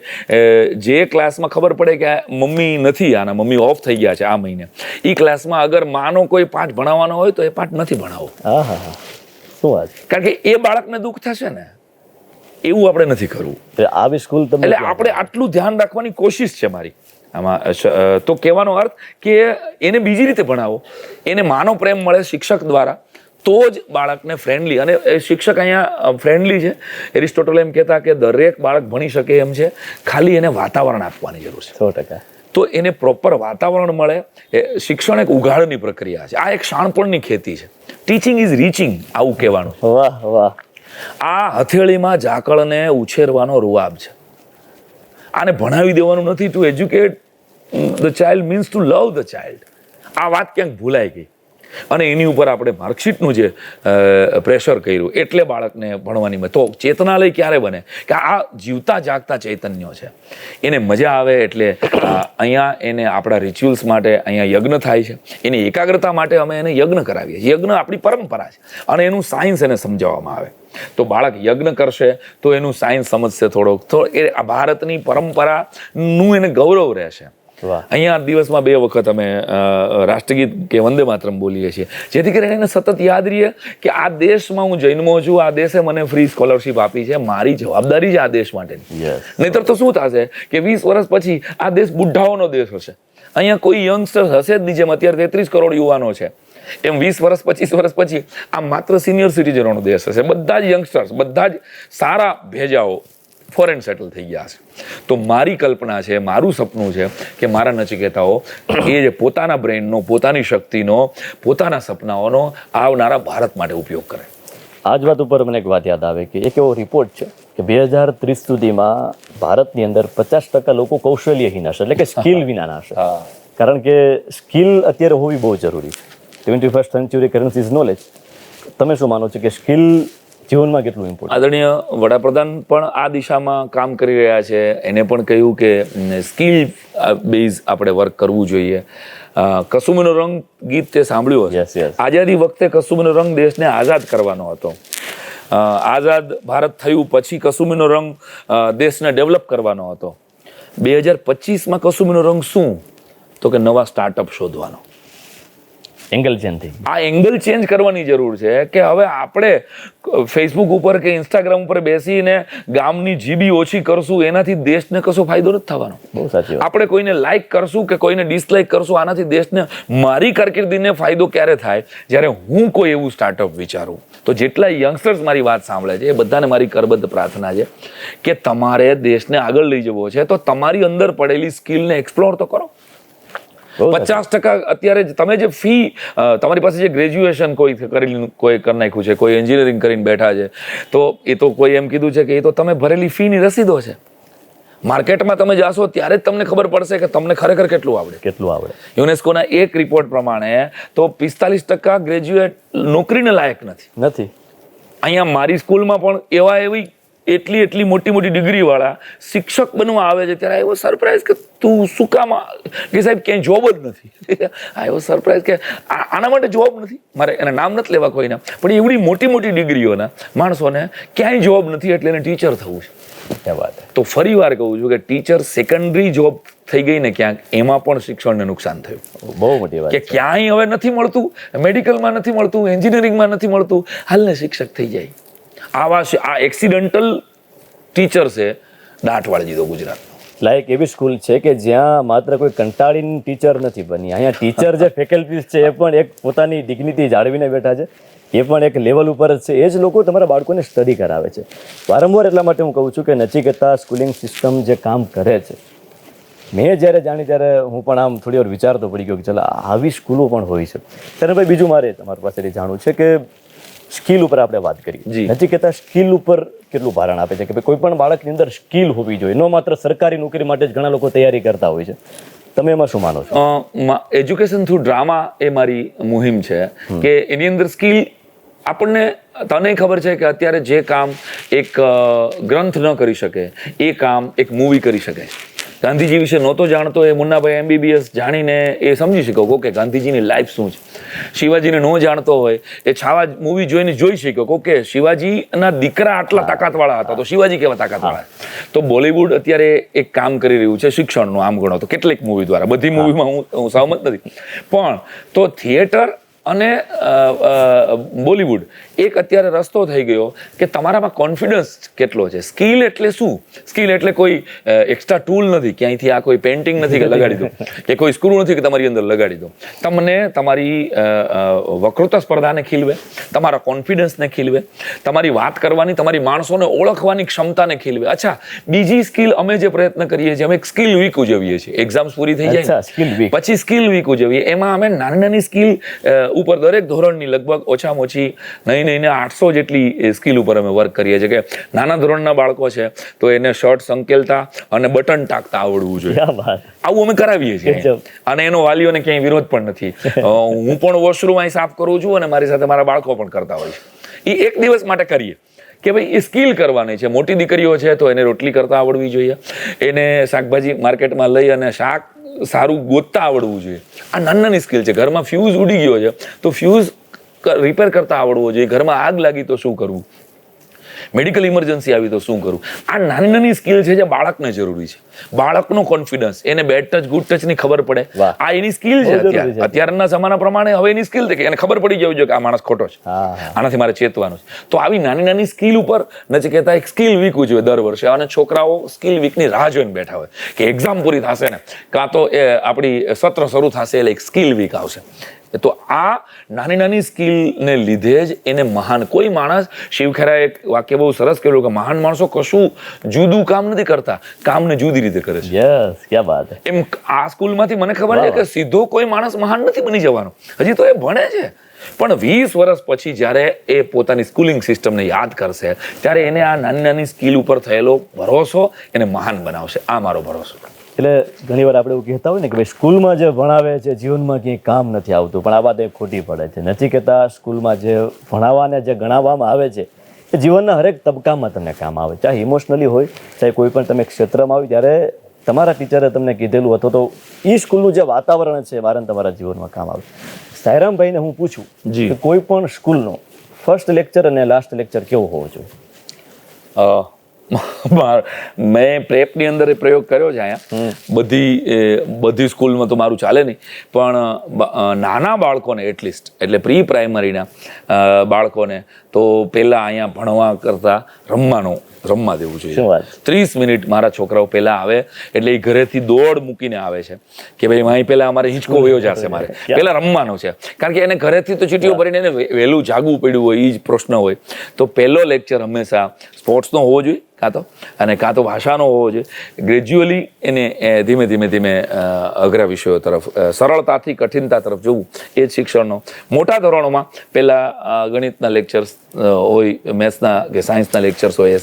જે ક્લાસમાં ખબર પડે કે મમ્મી નથી, આના મમ્મી ઓફ થઈ ગયા છે આ મહિને, એ ક્લાસમાં અગર માનો કોઈ પાઠ ભણાવવાનો હોય તો એ પાઠ નથી ભણાવો. શું વાત? કારણ કે એ બાળકને દુઃખ થશે ને, એવું આપણે નથી કરવું. આવી સ્કૂલ એટલે આપણે આટલું ધ્યાન રાખવાની કોશિશ છે મારી આમાં. તો કહેવાનો અર્થ કે એને બીજી રીતે ભણાવો, એને માનો પ્રેમ મળે શિક્ષક દ્વારા, તો જ બાળકને ફ્રેન્ડલી, અને શિક્ષક અહીંયા ફ્રેન્ડલી છે. એરિસ્ટોટલ એમ કહેતા કે દરેક બાળક ભણી શકે એમ છે, ખાલી એને વાતાવરણ આપવાની જરૂર છે. 100%. તો એને પ્રોપર વાતાવરણ મળે. શિક્ષણ એક ઉઘાડની પ્રક્રિયા છે, આ એક શાણપણની ખેતી છે. ટીચિંગ ઇઝ રીચિંગ, આવું કહેવાનું. વાહ વાહ. આ હથેળીમાં ઝાકળને ઉછેરવાનો રૂઆબ છે. આને ભણાવી દેવાનું નથી. Two educate the child means to love the child. આ વાત ક્યાંક ભૂલાઈ ગઈ અને એની ઉપર આપણે માર્કશીટનું જે પ્રેશર કર્યું એટલે બાળકને ભણવાની. તો ચેતનાલય ક્યારે બને કે આ જીવતા જાગતા ચૈતન્યો છે, એને મજા આવે. એટલે અહીંયા એને આપણા રિચ્યુઅલ્સ માટે અહીંયા યજ્ઞ થાય છે, એની એકાગ્રતા માટે અમે એને યજ્ઞ કરાવીએ. યજ્ઞ આપણી પરંપરા છે અને એનું સાયન્સ એને સમજાવવામાં આવે. તો બાળક યજ્ઞ કરશે તો એનું સાયન્સ સમજશે થોડોક. એ આ ભારતની પરંપરાનું એને ગૌરવ રહેશે. અહીંયા દિવસમાં 2 વખત અમે રાષ્ટ્રગીત કે વંદે માતરમ બોલીએ છીએ, જેથી કરીને એને સતત યાદ રહીએ કે આ દેશમાં હું જન્મો છું, આ દેશે મને ફ્રી સ્કોલરશિપ આપી છે, મારી જવાબદારી છે આ દેશ માટેની. નહીતર તો શું થશે કે 20 વર્ષ પછી આ દેશ બુઢ્ઢાઓનો દેશ હશે. અહીંયા કોઈ યંગસ્ટર હશે જ નહીં. જેમ અત્યારે 33 કરોડ યુવાનો છે, એમ 20 વર્ષ 25 વર્ષ પછી આ માત્ર સિનિયર સિટીઝનોનો દેશ હશે. બધા જ યંગસ્ટર્સ, બધા જ સારા ભેજાઓ ફોરેન સેટલ થઈ ગયા છે. તો મારી કલ્પના છે, મારું સપનું છે કે મારા નચિકેતાઓ એ જે પોતાના બ્રેઇનનો, પોતાની શક્તિનો, પોતાના સપનાઓનો આવનારા ભારત માટે ઉપયોગ કરે. આ જ વાત ઉપર મને એક વાત યાદ આવે કે એક એવો રિપોર્ટ છે કે 2030 સુધીમાં ભારતની અંદર 50% લોકો કૌશલ્યહીન હશે, એટલે કે સ્કિલ વિનાના હશે. કારણ કે સ્કિલ અત્યારે હોવી બહુ જરૂરી છે. 21st century currency is knowledge. તમે શું માનો છો કે સ્કિલ જીવનમાં કેટલું ઇમ્પોર્ટન્ટ? આદરણીય વડાપ્રધાન પણ આ દિશામાં કામ કરી રહ્યા છે. એને પણ કહ્યું કે સ્કિલ બેઝ આપણે વર્ક કરવું જોઈએ. કસુમીનો રંગ ગીત તે સાંભળ્યું Yes, yes. હશે. આઝાદી વખતે કસુમીનો રંગ દેશને આઝાદ કરવાનો હતો. આઝાદ ભારત થયું પછી કસુમીનો રંગ દેશને ડેવલપ કરવાનો હતો. 2025માં કસુમીનો રંગ શું? તો કે નવા સ્ટાર્ટઅપ શોધવાનો. એંગલ ચેન્જ થઈ આ એંગલ ચેન્જ કરવાની જરૂર છે કે હવે આપણે ફેસબુક ઉપર કે ઇન્સ્ટાગ્રામ ઉપર બેસીને ગામની જીબી ઓછી કરશું એનાથી દેશને કશો ફાયદો નથી થવાનો. બહુ સાચી વાત. આપણે કોઈને લાઈક કરશું કે કોઈને ડિસલાઈક કરશું આનાથી દેશને મારી કારકિર્દીને ફાયદો ક્યારે થાય? જ્યારે હું કોઈ એવું સ્ટાર્ટઅપ વિચારું. તો જેટલા યંગસ્ટર્સ મારી વાત સાંભળે છે એ બધાને મારી કરબદ્ધ પ્રાર્થના છે કે તમારે દેશને આગળ લઈ જવો છે તો તમારી અંદર પડેલી સ્કિલને એક્સપ્લોર તો કરો. 50% અત્યારે તમે જે ફી તમારી પાસે જે ગ્રેજ્યુએશન કોઈ કરી નાખ્યું છે, કોઈ એન્જિનિયરિંગ કરીને બેઠા છે, તો એ તો કોઈ એમ કીધું છે કે એ તો તમે ભરેલી ફીની રસીદો છે. માર્કેટમાં તમે જાશો ત્યારે જ તમને ખબર પડશે કે તમને ખરેખર કેટલું આવડે. યુનેસ્કોના એક રિપોર્ટ પ્રમાણે તો 45% ગ્રેજ્યુએટ નોકરીને લાયક નથી. અહીંયા મારી સ્કૂલમાં પણ એવી એટલી મોટી ડિગ્રી વાળા શિક્ષક બનવા આવે છે ત્યારે આવ્યો સરપ્રાઈઝ કે તું શું કામ કે સાહેબ ક્યાંય જોબ જ નથી. આવ્યો સરપ્રાઈઝ કે આના માટે જોબ નથી. મારે એના નામ નથી લેવા કોઈના, પણ એવડી મોટી ડિગ્રીઓના માણસોને ક્યાંય જોબ નથી એટલે એને ટીચર થવું છે. તો ફરી વાર કહું છું કે ટીચર સેકન્ડરી જોબ થઈ ગઈ ને ક્યાંક એમાં પણ શિક્ષણને નુકસાન થયું. બહુ મોટી વાત કે ક્યાંય હવે નથી મળતું, મેડિકલમાં નથી મળતું, એન્જિનિયરિંગમાં નથી મળતું, હાલને શિક્ષક થઈ જાય. આ એક્સિડન્ટલ ટીચર છે દાટ વાળી દીધો ગુજરાત. લાઈક એવી સ્કૂલ છે કે જ્યાં માત્ર કોઈ કંટાળીને ટીચર નથી બની. અહીંયા ટીચર જે ફેકલ્ટીઝ છે એ પણ એક પોતાની ડિગ્નિટી જાળવીને બેઠા છે. એ પણ એક લેવલ ઉપર જ છે. એ જ લોકો તમારા બાળકોને સ્ટડી કરાવે છે. વારંવાર એટલા માટે હું કહું છું કે નચિકેતા સ્કૂલિંગ સિસ્ટમ જે કામ કરે છે, મેં જ્યારે જાણી ત્યારે હું પણ આમ થોડી વાર વિચારતો પડી ગયો કે ચાલો આવી સ્કૂલો પણ હોય છે. ત્યારે ભાઈ બીજું મારે તમારી પાસેથી જાણવું છે કે સ્કિલ ઉપર આપણે વાત કરી. નચિકેતા સ્કિલ ઉપર કેટલું ભારણ આપે છે કે ભાઈ કોઈ પણ બાળકની અંદર સ્કિલ હોવી જોઈએ, ન માત્ર સરકારી નોકરી માટે જ ઘણા લોકો તૈયારી કરતા હોય છે. તમે એમાં શું માનો છો? એજ્યુકેશન થ્રુ ડ્રામા એ મારી મુહિમ છે કે એની અંદર સ્કિલ આપણને, તને ખબર છે કે અત્યારે જે કામ એક ગ્રંથ ન કરી શકે એ કામ એક મૂવી કરી શકે. ગાંધીજી વિશે નહોતો જાણતો એ મુન્નાભાઈ MBBS જાણીને એ સમજી શક્યો કે ગાંધીજીની લાઈફ શું છે. શિવાજીને ન જાણતો હોય એ છાવા મૂવી જોઈને જોઈ શક્યો કે શિવાજીના દીકરા આટલા તાકાતવાળા હતા તો શિવાજી કેવા તાકાતવાળા. તો બોલિવૂડ અત્યારે એક કામ કરી રહ્યું છે શિક્ષણનું. આમ ગણો તો કેટલીક મૂવી દ્વારા, બધી મૂવીમાં હું સહમત નથી, પણ તો થિયેટર અને બોલિવૂડ એક અત્યારે રસ્તો થઈ ગયો કે તમારામાં કોન્ફિડન્સ કેટલો છે. સ્કિલ એટલે શું? સ્કિલ એટલે કોઈ એક્સ્ટ્રા ટૂલ નથી, ક્યાંયથી આ કોઈ પેઇન્ટિંગ નથી કે લગાડી દો, કે કોઈ સ્ક્રૂ નથી કે તમારી અંદર લગાડી દો. તમને તમારી વક્તૃત્વ સ્પર્ધાને ખીલવે, તમારા કોન્ફિડન્સને ખીલવે, તમારી વાત કરવાની, તમારી માણસોને ઓળખવાની ક્ષમતાને ખીલવે. અચ્છા, બીજી સ્કિલ અમે જે પ્રયત્ન કરીએ છીએ, અમે એક સ્કિલ વીક ઉજવીએ છીએ. એક્ઝામ્સ પૂરી થઈ જાય પછી સ્કિલ વીક ઉજવીએ. એમાં અમે નાની સ્કિલ ઉપર દરેક ધોરણની લગભગ ઓછામાં ઓછી નહીં 800 જેટલી સ્કિલ ઉપર અમે વર્ક કરીએ છીએ. કે નાના ધોરણના બાળકો છે તો એને શર્ટ સંકેલતા અને બટન ટાકતા આવડવું જોઈએ. આવું અમે કરાવીએ છીએ અને એનો વાલીઓને ક્યાંય વિરોધ પણ નથી. હું પણ વોશરૂમ અહીં સાફ કરું છું અને મારી સાથે મારા બાળકો પણ કરતા હોય છે. એ એક દિવસ માટે કરીએ કે ભાઈ એ સ્કિલ કરવાની છે. મોટી દીકરીઓ છે તો એને રોટલી કરતા આવડવી જોઈએ, એને શાકભાજી માર્કેટમાં લઈ અને શાક સારું ગોતતા આવડવું જોઈએ. આ નાની સ્કિલ છે. ઘરમાં ફ્યુઝ ઉડી ગયો છે તો ફ્યુઝ રિપેર કરતા આવડવો જોઈએ. ઘરમાં આગ લાગી તો શું કરવું, મેડિકલ ઇમરજન્સી આવી તો શું કરવું. આ નાની સ્કિલ છે જે બાળકને જરૂરી છે. બાળકનો કોન્ફિડન્સ, એને બેડ ટચ ગુડ ટચ ની ખબર પડે, આ એની સ્કિલ છે. અત્યારના જમાના પ્રમાણે હવે એની સ્કિલ છે કે એને ખબર પડી જવી જોઈએ કે આ માણસ ખોટો છે, આનાથી મારે ચેતવાનું છે. તો આવી નાની સ્કિલ ઉપર નચિકેતા એક સ્કિલ વીક ઉજવે દર વર્ષે અને છોકરાઓ સ્કિલ વીકની રાહ જોઈને બેઠા હોય કે એક્ઝામ પૂરી થશે ને કાં તો આપણી સત્ર શરૂ થશે એટલે એક સ્કિલ વીક આવશે. તો આ નાની સ્કિલને લીધે જ એને મહાન, કોઈ માણસ, શિવ ખેરાએ એક વાક્ય બહુ સરસ કહેલું કે મહાન માણસો કશું જુદું કામ નથી કરતા, કામને જુદી રીતે કરે છે. યસ, ક્યા વાત. એમ આ સ્કૂલમાંથી મને ખબર છે કે સીધો કોઈ માણસ મહાન નથી બની જવાનો. હજી તો એ ભણે છે, પણ 20 વર્ષ પછી જ્યારે એ પોતાની સ્કૂલિંગ સિસ્ટમને યાદ કરશે ત્યારે એને આ નાની સ્કિલ ઉપર થયેલો ભરોસો એને મહાન બનાવશે. આ મારો ભરોસો. એટલે ઘણી વાર આપણે એવું કહેતા હોય ને કે ભાઈ સ્કૂલમાં જે ભણાવે છે જીવનમાં ક્યાંય કામ નથી આવતું, પણ આ વાત એ ખોટી પડે છે. નચિકેતા સ્કૂલમાં જે ભણાવવાને જે ગણાવવામાં આવે છે એ જીવનના હરેક તબક્કામાં તમને કામ આવે, ચાહે ઇમોશનલી હોય, ચાહે કોઈ પણ તમે ક્ષેત્રમાં હોય, ત્યારે તમારા ટીચરે તમને કીધેલું અથવા તો એ સ્કૂલનું જે વાતાવરણ છે વારંવાર તમારા જીવનમાં કામ આવે. સાયરામભાઈને હું પૂછું કે કોઈ પણ સ્કૂલનો ફર્સ્ટ લેક્ચર અને લાસ્ટ લેક્ચર કેવો હોવો જોઈએ? મેં પ્રેપની અંદર એ પ્રયોગ કર્યો છે અહીંયા. બધી સ્કૂલમાં તો મારું ચાલે નહીં, પણ નાના બાળકોને એટલીસ્ટ, એટલે પ્રી પ્રાઇમરીના બાળકોને તો પહેલાં અહીંયા ભણવા કરતાં રમવા દેવું જોઈએ. 30 મિનિટ મારા છોકરાઓ પહેલાં આવે એટલે એ ઘરેથી દોડ મૂકીને આવે છે કે ભાઈ અહીં પહેલાં અમારે હિંચકો વયો જશે, મારે પહેલાં રમવાનું છે. કારણ કે એને ઘરેથી તો ચીટીઓ ભરીને એને વહેલું જાગવું પડ્યું હોય, એ જ પ્રશ્ન હોય. તો પહેલો લેક્ચર હંમેશા સ્પોર્ટ્સનો હોવો જોઈએ, કાં તો ભાષાનો હોવો જોઈએ. ગ્રેજ્યુઅલી એને ધીમે ધીમે અઘરા વિષયો તરફ, સરળતાથી કઠિનતા તરફ જવું, એ જ શિક્ષણનો. મોટા ધોરણોમાં પહેલાં ગણિતના લેક્ચર્સ હોય, મેથ્સના કે સાયન્સના લેક્ચર્સ હોય,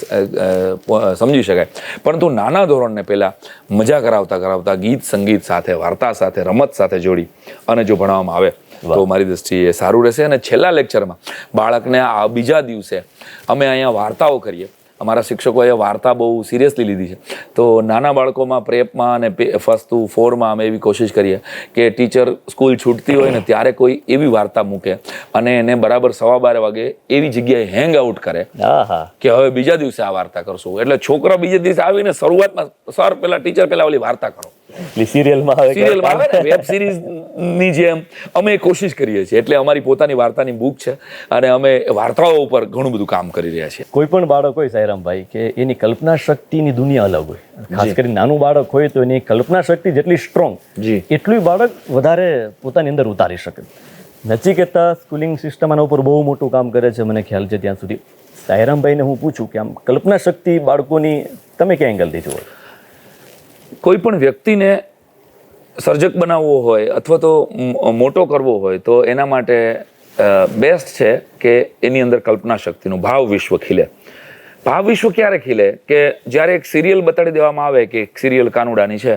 સમજી શકાય. પરંતુ નાના ધોરણને પહેલાં મજા કરાવતા ગીત સંગીત સાથે, વાર્તા સાથે, રમત સાથે જોડી અને જો ભણાવવામાં આવે તો મારી દૃષ્ટિએ સારું રહેશે. અને છેલ્લા લેક્ચરમાં બાળકને આ બીજા દિવસે અમે અહીંયા વાર્તાઓ કરીએ. અમારા શિક્ષકોએ વાર્તા બહુ સિરિયસલી લીધી છે. તો નાના બાળકોમાં પ્રેપમાં અને ફર્સ્ટ ટુ 4માં અમે એવી કોશિશ કરીએ કે ટીચર સ્કૂલ છૂટતી હોય ને ત્યારે કોઈ એવી વાર્તા મૂકે અને એને બરાબર 12:15 વાગે એવી જગ્યાએ હેંગ આઉટ કરે કે હવે બીજા દિવસે આ વાર્તા કરશું. એટલે છોકરો બીજા દિવસે આવીને શરૂઆતમાં સર પહેલા ટીચર પહેલા ઓલી વાર્તા કરો, સિરિયલમાં આવે ને વેબ સિરીઝની જેમ અમે કોશિશ કરીએ છીએ. એટલે અમારી પોતાની વાર્તાની બુક છે અને અમે વાર્તાઓ ઉપર ઘણું બધું કામ કરી રહ્યા છીએ. કોઈ પણ બાળક હોય સાયરામભાઈ કે એની કલ્પના શક્તિની દુનિયા અલગ હોય, ખાસ કરીને નાનું બાળક હોય તો એની કલ્પના શક્તિ જેટલી સ્ટ્રોંગ એટલું બાળક વધારે પોતાની અંદર ઉતારી શકે. નચિકેતા સ્કૂલિંગ સિસ્ટમ આના ઉપર બહુ મોટું કામ કરે છે, મને ખ્યાલ છે ત્યાં સુધી. સાયરામભાઈને હું પૂછું કે આમ કલ્પના શક્તિ બાળકોની તમે કયા એંગલથી જુઓ? કોઈ પણ વ્યક્તિને સર્જક બનાવવો હોય અથવા તો મોટો કરવો હોય તો એના માટે બેસ્ટ છે કે એની અંદર કલ્પના શક્તિનું ભાવ વિશ્વ ખીલે. ભાવ વિશ્વ ક્યારે ખીલે? કે જ્યારે એક સિરિયલ બતાડી દેવામાં આવે કે એક સિરિયલ કાનુડાની છે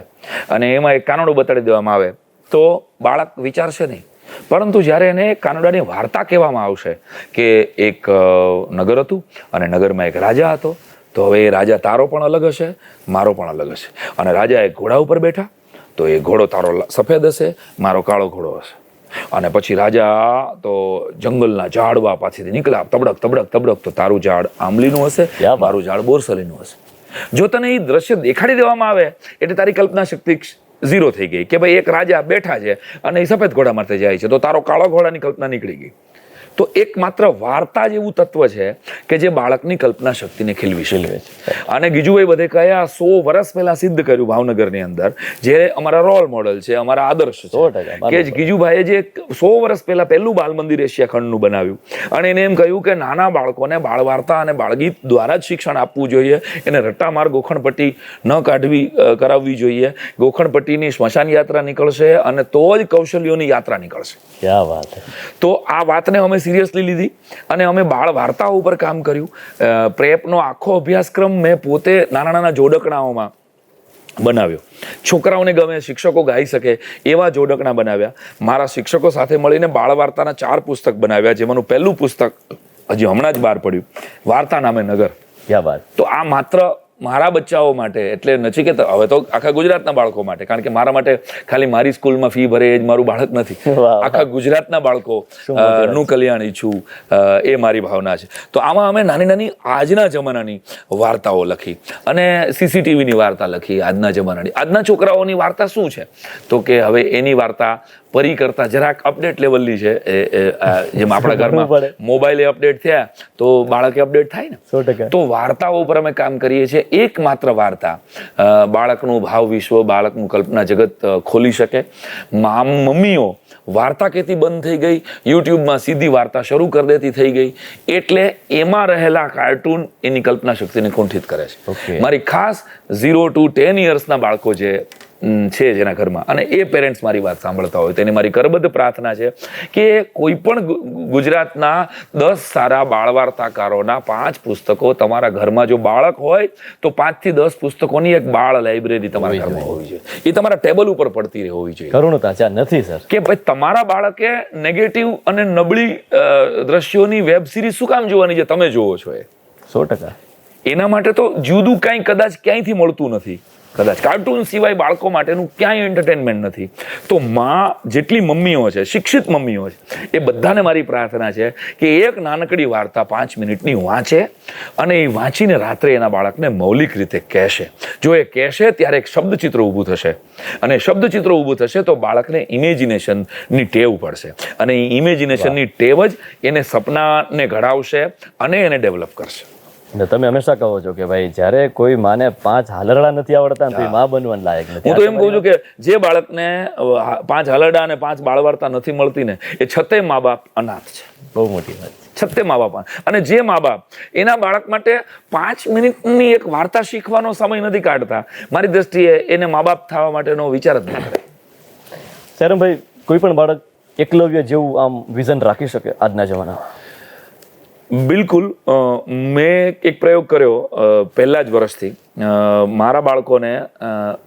અને એમાં એક કાનુડો બતાડી દેવામાં આવે તો બાળક વિચારશે નહીં. પરંતુ જ્યારે એને કાનુડાની વાર્તા કહેવામાં આવશે કે એક નગર હતું અને નગરમાં એક રાજા હતો, તો હવે એ રાજા તારો પણ અલગ હશે, મારો પણ અલગ હશે. અને રાજા એક ઘોડા ઉપર બેઠા, તો એ ઘોડો તારો સફેદ હશે, મારો કાળો ઘોડો હશે. અને પછી રાજા તો જંગલના ઝાડવા પાસેથી નીકળ્યા, તબડક, તો તારું ઝાડ આંબલીનું હશે, મારું ઝાડ બોરસલીનું હશે. જો તને એ દ્રશ્ય દેખાડી દેવામાં આવે એટલે તારી કલ્પના શક્તિ 0 થઈ ગઈ કે ભાઈ એક રાજા બેઠા છે અને એ સફેદ ઘોડા મારતે જાય છે, તો તારો કાળો ઘોડાની કલ્પના નીકળી ગઈ. તો એક માત્ર વાર્તા જ એવું તત્વ છે કે જે બાળકની કલ્પના શક્તિને ખીલવી શકે. અને ગીજુભાઈ બધે કયા 100 વર્ષ પહેલા સિદ્ધ કર્યું ભાવનગરની અંદર, જે અમારા રોલ મોડલ છે, અમારા આદર્શ છે, કે ગીજુભાઈએ જે 100 વર્ષ પહેલા પહેલું બાલ મંદિર એશિયા ખંડનું બનાવ્યું અને એને એમ કહ્યું કે નાના બાળકોને બાળ વાર્તા અને બાળગીત દ્વારા જ શિક્ષણ આપવું જોઈએ. એને રટ્ટામાર ગોખણપટ્ટી ન કરાવવી જોઈએ. ગોખણપટ્ટીની સ્મશાન યાત્રા નીકળશે અને તો જ કૌશલ્યોની યાત્રા નીકળશે. ક્યા વાત. તો આ વાતને અમે સિરિયસલી લીધી અને અમે બાળ વાર્તાઓ ઉપર કામ કર્યું. પ્રેપનો આખો અભ્યાસક્રમ મેં પોતે નાના જોડકણાઓમાં બનાવ્યો. છોકરાઓને ગમે, શિક્ષકો ગાઈ શકે એવા જોડકણા બનાવ્યા. મારા શિક્ષકો સાથે મળીને બાળ વાર્તાના 4 પુસ્તક બનાવ્યા, જેમાંનું પહેલું પુસ્તક હજી હમણાં જ બહાર પડ્યું, વાર્તા નામે નગર. ક્યા વાત. તો આ માત્ર મારા બચ્ચાઓ માટે, એટલે નચિકેતા, હવે તો આખા ગુજરાતના બાળકો માટે, કારણ કે મારા માટે ખાલી મારી સ્કૂલમાં ફી ભરે એ જ મારું બાળક નથી, આખા ગુજરાતના બાળકો નું કલ્યાણ ઈચ્છું એ મારી ભાવના છે. તો આમાં અમે નાની આજના જમાનાની વાર્તાઓ લખી અને સીસીટીવીની વાર્તા લખી. આજના જમાનાની, આજના છોકરાઓની વાર્તા શું છે? તો કે હવે એની વાર્તા પરી કરતા જરાક અપડેટ લેવલની છે. જેમ આપણા ઘરમાં મોબાઈલે અપડેટ થયા તો બાળકે અપડેટ થાય ને, 100%. તો વાર્તાઓ ઉપર અમે કામ કરીએ છીએ. એકમાત્ર વાર્તા બાળકનું ભાવ વિશ્વ, બાળકનું કલ્પના જગત ખોલી શકે. મમ્મીઓ વાર્તા કહેતી બંધ થઈ ગઈ, યુટ્યુબમાં સીધી વાર્તા શરૂ કરી દેતી થઈ ગઈ, એટલે એમાં રહેલા કાર્ટૂન એની કલ્પના શક્તિને કુંઠિત કરે છે. મારી ખાસ 0 to 10 યર્સના બાળકો જે છે જેના ઘરમાં, અને એ પેરેન્ટ્સ મારી વાત સાંભળતા હોય, તેને મારી કરબદ્ધ પ્રાર્થના છે કે કોઈ પણ ગુજરાતના 10 સારા બાળ વાર્તાકારોના 5 પુસ્તકો તમારા ઘરમાં, જો બાળક હોય તો 5 થી 10 પુસ્તકોની એક બાળ લાઇબ્રેરી તમારા ઘરમાં હોવી જોઈએ. એ તમારા ટેબલ ઉપર પડતી હોવી જોઈએ. કરુણતા નથી સર કે ભાઈ તમારા બાળકે નેગેટિવ અને નબળી દ્રશ્યોની વેબ સિરીઝ શું કામ જોવાની જે તમે જોવો છો? 100%. એના માટે તો જુદું કાંઈ કદાચ ક્યાંયથી મળતું નથી. કદાચ કાર્ટૂન સિવાય બાળકો માટેનું ક્યાંય એન્ટરટેનમેન્ટ નથી. તો માં જેટલી મમ્મીઓ છે, શિક્ષિત મમ્મીઓ છે, એ બધાને મારી પ્રાર્થના છે કે એક નાનકડી વાર્તા 5 મિનિટની વાંચે અને એ વાંચીને રાત્રે એના બાળકને મૌલિક રીતે કહેશે. જો એ કહેશે ત્યારે એક શબ્દચિત્ર ઊભું થશે અને શબ્દચિત્ર ઊભું થશે તો બાળકને ઇમેજિનેશનની ટેવ પડશે અને એ ઇમેજિનેશનની ટેવ જ એને સપનાને ઘડાવશે અને એને ડેવલપ કરશે. ને તમે હંમેશા કહો છો કે ભાઈ જ્યારે કોઈ માને 5 હાલરડા નથી આવડતા ને તો એ માં બનવાના લાયક નથી. હું તો એમ કહું છું કે જે બાળકને 5 હાલરડા અને 5 બાળવાર્તા નથી મળતી ને એ છતાંય મા બાપ અનાથ છે. બહુ મોટી વાત. છતાંય મા બાપ. અને જે મા બાપ એના બાળક માટે 5 મિનિટની એક વાર્તા શીખવાનો સમય નથી કાઢતા, મારી દ્રષ્ટિએ એને મા બાપ થવા માટેનો વિચાર જ ના કરે. શરમભાઈ, કોઈ પણ બાળક એકલવ્ય જેવું આમ વિઝન રાખી શકે આજના જમાનામાં? બિલકુલ. મેં એક પ્રયોગ કર્યો પહેલા જ વર્ષથી મારા બાળકોને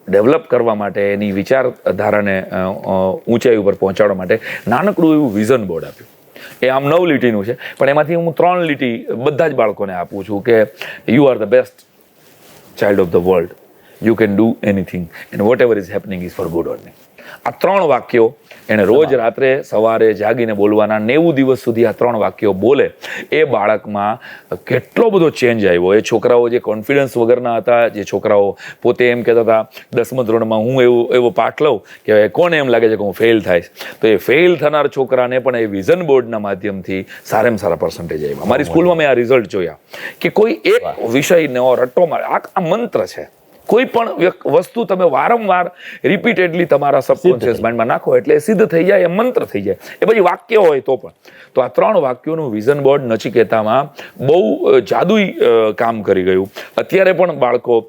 ડેવલપ કરવા માટે, એની વિચારધારાને ઊંચાઈ ઉપર પહોંચાડવા માટે નાનકડું એવું વિઝન બોર્ડ આપ્યું. એ આમ 9 લીટીનું છે, પણ એમાંથી હું 3 લીટી બધા જ બાળકોને આપું છું કે you are the best child of the world, you can do anything and what ever is happening is for good only. આ 3 વાક્યો એને રોજ રાત્રે સવારે જાગીને બોલવાના. 90 દિવસ સુધી આ 3 વાક્યો બોલે એ બાળકમાં કેટલો બધો ચેન્જ આવ્યો. એ છોકરાઓ જે કોન્ફિડન્સ વગરના હતા, જે છોકરાઓ પોતે એમ કહેતા હતા 10મા ધોરણમાં હું એવો પાઠ લઉં કે કોને એમ લાગે છે કે હું ફેલ થાય, તો એ ફેલ થનાર છોકરાને પણ એ વિઝન બોર્ડના માધ્યમથી સારામાં સારા પર્સન્ટેજ આવ્યા. મારી સ્કૂલમાં મેં આ રિઝલ્ટ જોયા કે કોઈ એક વિષયનો રટ્ટો મારે. આ મંત્ર છે. કોઈ પણ વસ્તુ તમે વારંવાર રિપીટેડલી તમારા સબકોન્શિયસ માઇન્ડમાં નાખો એટલે સિદ્ધ થઈ જાય, એ મંત્ર થઈ જાય. એ પછી વાક્ય હોય તો પણ. તો આ 3 વાક્યોનું વિઝન બોર્ડ નચિકેતામાં બહુ જાદુઈ કામ કરી ગયું. અત્યારે પણ બાળકો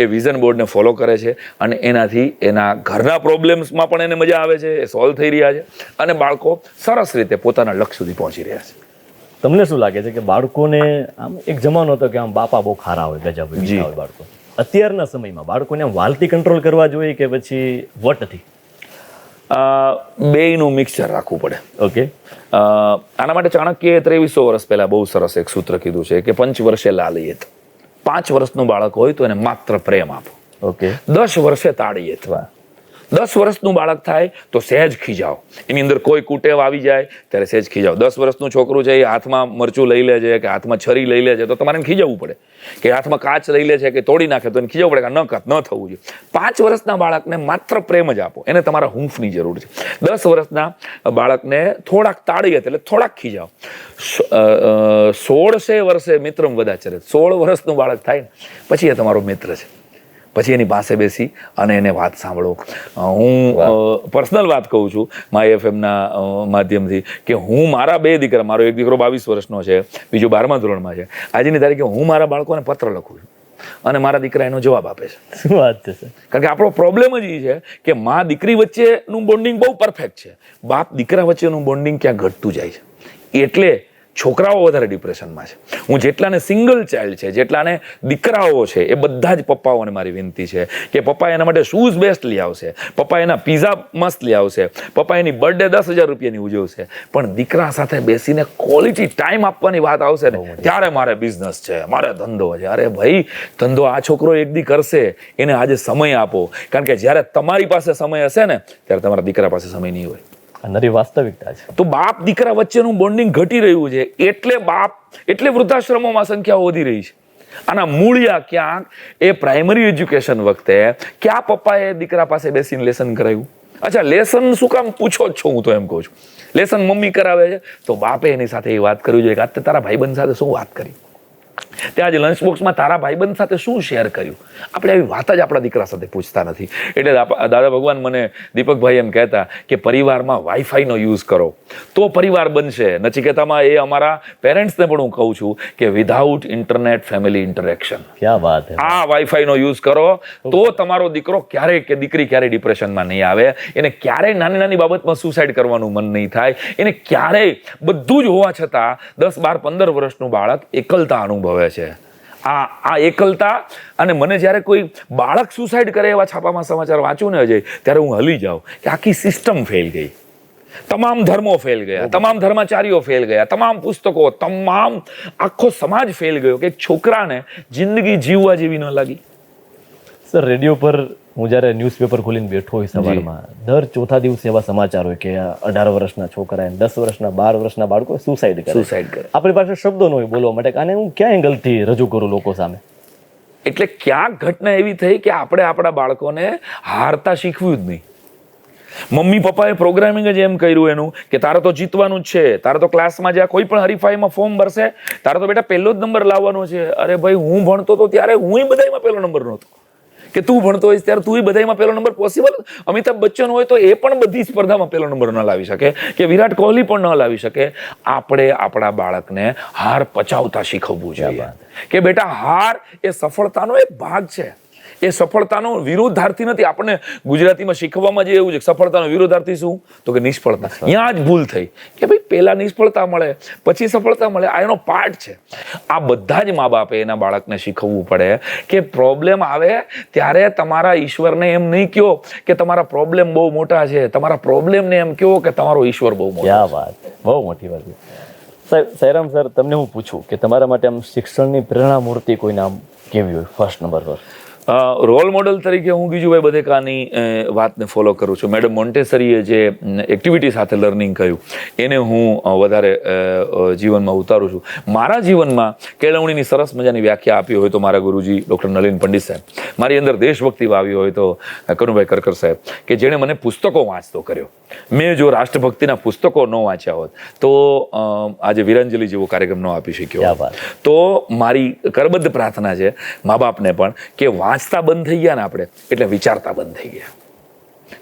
એ વિઝન બોર્ડને ફોલો કરે છે અને એનાથી એના ઘરના પ્રોબ્લેમ્સમાં પણ એને મજા આવે છે, એ સોલ્વ થઈ રહ્યા છે અને બાળકો સરસ રીતે પોતાના લક્ષ્ય સુધી પહોંચી રહ્યા છે. તમને શું લાગે છે કે બાળકોને આમ એક જમાનો હતો કે આમ બાપા બહુ ખારા હોય, ગજબ હોય બાળકો, અત્યારના સમયમાં બાળકોને આમ વાલથી કંટ્રોલ કરવા જોઈએ કે પછી વટથી? બેયનું મિક્સચર રાખવું પડે. ઓકે. આના માટે ચાણક્યએ 2300 વર્ષ પહેલા બહુ સરસ એક સૂત્ર કીધું છે કે 5 વર્ષે લાલયેત. 5 વર્ષનું બાળક હોય તો એને માત્ર પ્રેમ આપો. ઓકે. 10 વર્ષે તાળીએત. 10 વર્ષનું બાળક થાય તો સહેજ ખીજાવ. એની અંદર કોઈ કુટેવ આવી જાય ત્યારે સહેજ ખીજાવ. 10 વર્ષનું છોકરું છે એ હાથમાં મરચું લઈ લે છે કે હાથમાં છરી લઈ લે છે તો તમારે ખીજાવવું પડે. કે હાથમાં કાચ લઈ લે છે કે તોડી નાખે તો એને ખીજાવવું પડે કે ન થવું જોઈએ. 5 વર્ષના બાળકને માત્ર પ્રેમ જ આપો, એને તમારા હૂંફની જરૂર છે. 10 વર્ષના બાળકને થોડાક તાળીએત એટલે થોડાક ખીજાવ. 16 વર્ષે મિત્રમ વદાચરે. 16 વર્ષનું બાળક થાય ને પછી એ તમારો મિત્ર છે. પછી એની પાસે બેસી અને એને વાત સાંભળો. હું પર્સનલ વાત કહું છું માય એફએમના માધ્યમથી કે હું મારા 2 દીકરા, મારો એક દીકરો 22 વર્ષનો છે, બીજો 12મા ધોરણમાં છે, આજની તારીખે હું મારા બાળકોને પત્ર લખું છું અને મારા દીકરા એનો જવાબ આપે છે. શું વાત છે? કારણ કે આપણો પ્રોબ્લેમ જ એ છે કે મા દીકરી વચ્ચેનું બોન્ડિંગ બહુ પરફેક્ટ છે, બાપ દીકરા વચ્ચેનું બોન્ડિંગ ક્યાં ઘટતું જાય છે. એટલે છોકરાઓ વધારે ડિપ્રેશનમાં છે. હું જેટલાને સિંગલ ચાઇલ્ડ છે, જેટલાને દીકરાઓ છે, એ બધા જ પપ્પાઓને મારી વિનંતી છે કે પપ્પા એના માટે શૂઝ બેસ્ટ લઈ આવશે, પપ્પા એના પીઝા મસ્ત લઈ આવશે, પપ્પા એની બર્થડે 10,000 રૂપિયાની ઉજવશે, પણ દીકરા સાથે બેસીને ક્વોલિટી ટાઈમ આપવાની વાત આવશે ને ત્યારે મારે બિઝનેસ છે, મારે ધંધો છે. અરે ભાઈ, ધંધો આ છોકરો એક દી કરશે, એને આજે સમય આપો. કારણ કે જ્યારે તમારી પાસે સમય હશે ને ત્યારે તમારા દીકરા પાસે સમય નહીં હોય. નરી વાસ્તવિકતા છે. તો બાપ દીકરા વચ્ચેનું બોન્ડિંગ ઘટી રહ્યું છે એટલે વૃદ્ધાશ્રમોમાં સંખ્યાઓ વધી રહી છે. આના મૂળિયા ક્યાંક એ પ્રાઇમરી એજ્યુકેશન વખતે ક્યાં પપ્પાએ દીકરા પાસે બેસીને લેસન કરાવ્યું? અચ્છા, લેસન શું કામ પૂછો જ છો? હું તો એમ કહું છું લેસન મમ્મી કરાવે છે તો બાપે એની સાથે એ વાત કરવી જોઈએ કે આજે તારા ભાઈબંધ સાથે શું વાત કરી, ત્યાં આજે લંચ બોક્સમાં તારા ભાઈબંધ સાથે શું શેર કર્યું. આપણે આવી વાત જ આપણા દીકરા સાથે પૂછતા નથી. એટલે દાદા ભગવાન મને દીપકભાઈ એમ કહેતા કે પરિવારમાં વાઈફાઈનો યુઝ કરો તો પરિવાર બનશે. નચિકેતામાં એ અમારા પેરેન્ટ્સને પણ હું કહું છું કે વિધાઉટ ઇન્ટરનેટ ફેમિલી ઇન્ટરેક્શન. ક્યાં વાત છે. આ વાઈફાઈનો યુઝ કરો તો તમારો દીકરો ક્યારેય કે દીકરી ક્યારેય ડિપ્રેશનમાં નહીં આવે, એને ક્યારેય નાની નાની બાબતમાં સુસાઇડ કરવાનું મન નહીં થાય, એને ક્યારેય બધું જ હોવા છતાં 10, 12, 15 વર્ષનું બાળક એકલતા અનુભવે છે. આ એકલતા, અને મને જ્યારે કોઈ બાળક સુસાઇડ કરે એવા છાપામાં સમાચાર વાંચું ને અજય, ત્યારે હું હલી જાઉં કે આખી સિસ્ટમ ફેલ ગઈ. તમામ ધર્મો ફેલ ગયા, તમામ ધર્માચાર્યો ફેલ ગયા, તમામ પુસ્તકો, તમામ આખો સમાજ ફેલ ગયો કે એક છોકરાને જિંદગી જીવવા જેવી ન લાગી. સર, રેડિયો પર હું જ્યારે ન્યૂઝપેપર ખોલીને બેઠો હોય સવારમાં, દર ચોથા દિવસે એવા સમાચાર હોય કે 18 વર્ષના છોકરા, 10 વર્ષના, 12 વર્ષના બાળકો સુસાઇડ કરે. આપણી પાસે શબ્દો ન હોય બોલવા માટે, આને હું ક્યાં એંગલથી રજૂ કરું લોકો સામે? એટલે ક્યાંક ઘટના એવી થઈ કે આપણે આપણા બાળકોને હારતા શીખવ્યું જ નહીં. મમ્મી પપ્પાએ પ્રોગ્રામિંગ જ એમ કર્યું એનું કે તારે તો જીતવાનું જ છે, તારે તો ક્લાસમાં જ્યાં કોઈ પણ હરીફાઈમાં ફોર્મ ભરશે તારે તો બેટા પહેલો જ નંબર લાવવાનો છે. અરે ભાઈ, હું ભણતો હતો ત્યારે હું બધામાં પહેલો નંબર નહોતો, કે તું ભણતો હોઈશ ત્યારે તું બધામાં પહેલો નંબર પોસિબલ? અમિતાભ બચ્ચન હોય તો એ પણ બધી સ્પર્ધામાં પહેલો નંબર ન લાવી શકે, કે વિરાટ કોહલી પણ ન લાવી શકે. આપણે આપણા બાળકને હાર પચાવતા શીખવવું જોઈએ કે બેટા હાર એ સફળતાનો એક ભાગ છે, એ સફળતાનો વિરોધાર્થી નથી. આપણને ગુજરાતીમાં શીખવામાં જે એવું છે સફળતાનો વિરોધાર્થી શું, તો કે નિષ્ફળતા. ત્યાં જ ભૂલ થઈ કે ભાઈ પહેલા નિષ્ફળતા મળે પછી સફળતા મળે, આ એનો પાર્ટ છે. આ બધા જ મા બાપે એના બાળકને શીખવવું પડે કે પ્રોબ્લેમ આવે ત્યારે તમારા ઈશ્વરને એમ નહીં કહો કે તમારા પ્રોબ્લેમ બહુ મોટા છે, તમારા પ્રોબ્લેમને એમ કહો કે તમારો ઈશ્વર બહુ મોટો. ક્યાં વાત, બહુ મોટી વાત છે. સાહેબ, સાયરામ સર, તમને હું પૂછું કે તમારા માટે આમ શિક્ષણની પ્રેરણા મૂર્તિ કોઈ નામ કેવી હોય ફર્સ્ટ નંબર પર? રોલ મોડલ તરીકે હું ગીજુભાઈ બધેકાની વાતને ફોલો કરું છું. મેડમ મોન્ટેસરીએ જે એક્ટિવિટી સાથે લર્નિંગ કર્યું એને હું વધારે જીવનમાં ઉતારું છું. મારા જીવનમાં કેળવણીની સરસ મજાની વ્યાખ્યા આપી હોય તો મારા ગુરુજી ડૉક્ટર નલિન પંડિત સાહેબ, મારી અંદર દેશભક્તિ વાવી હોય તો કનુભાઈ કરકર સાહેબ, કે જેણે મને પુસ્તકો વાંચતો કર્યો. મેં જો રાષ્ટ્રભક્તિના પુસ્તકો ન વાંચ્યા હોત તો આજે વીરાંજલિ જેવો કાર્યક્રમ ન આપી શક્યો. તો મારી કરબદ્ધ પ્રાર્થના છે મા બાપને પણ કે વાંચતા બંધ થઈ ગયા ને આપણે એટલે વિચારતા બંધ થઈ ગયા.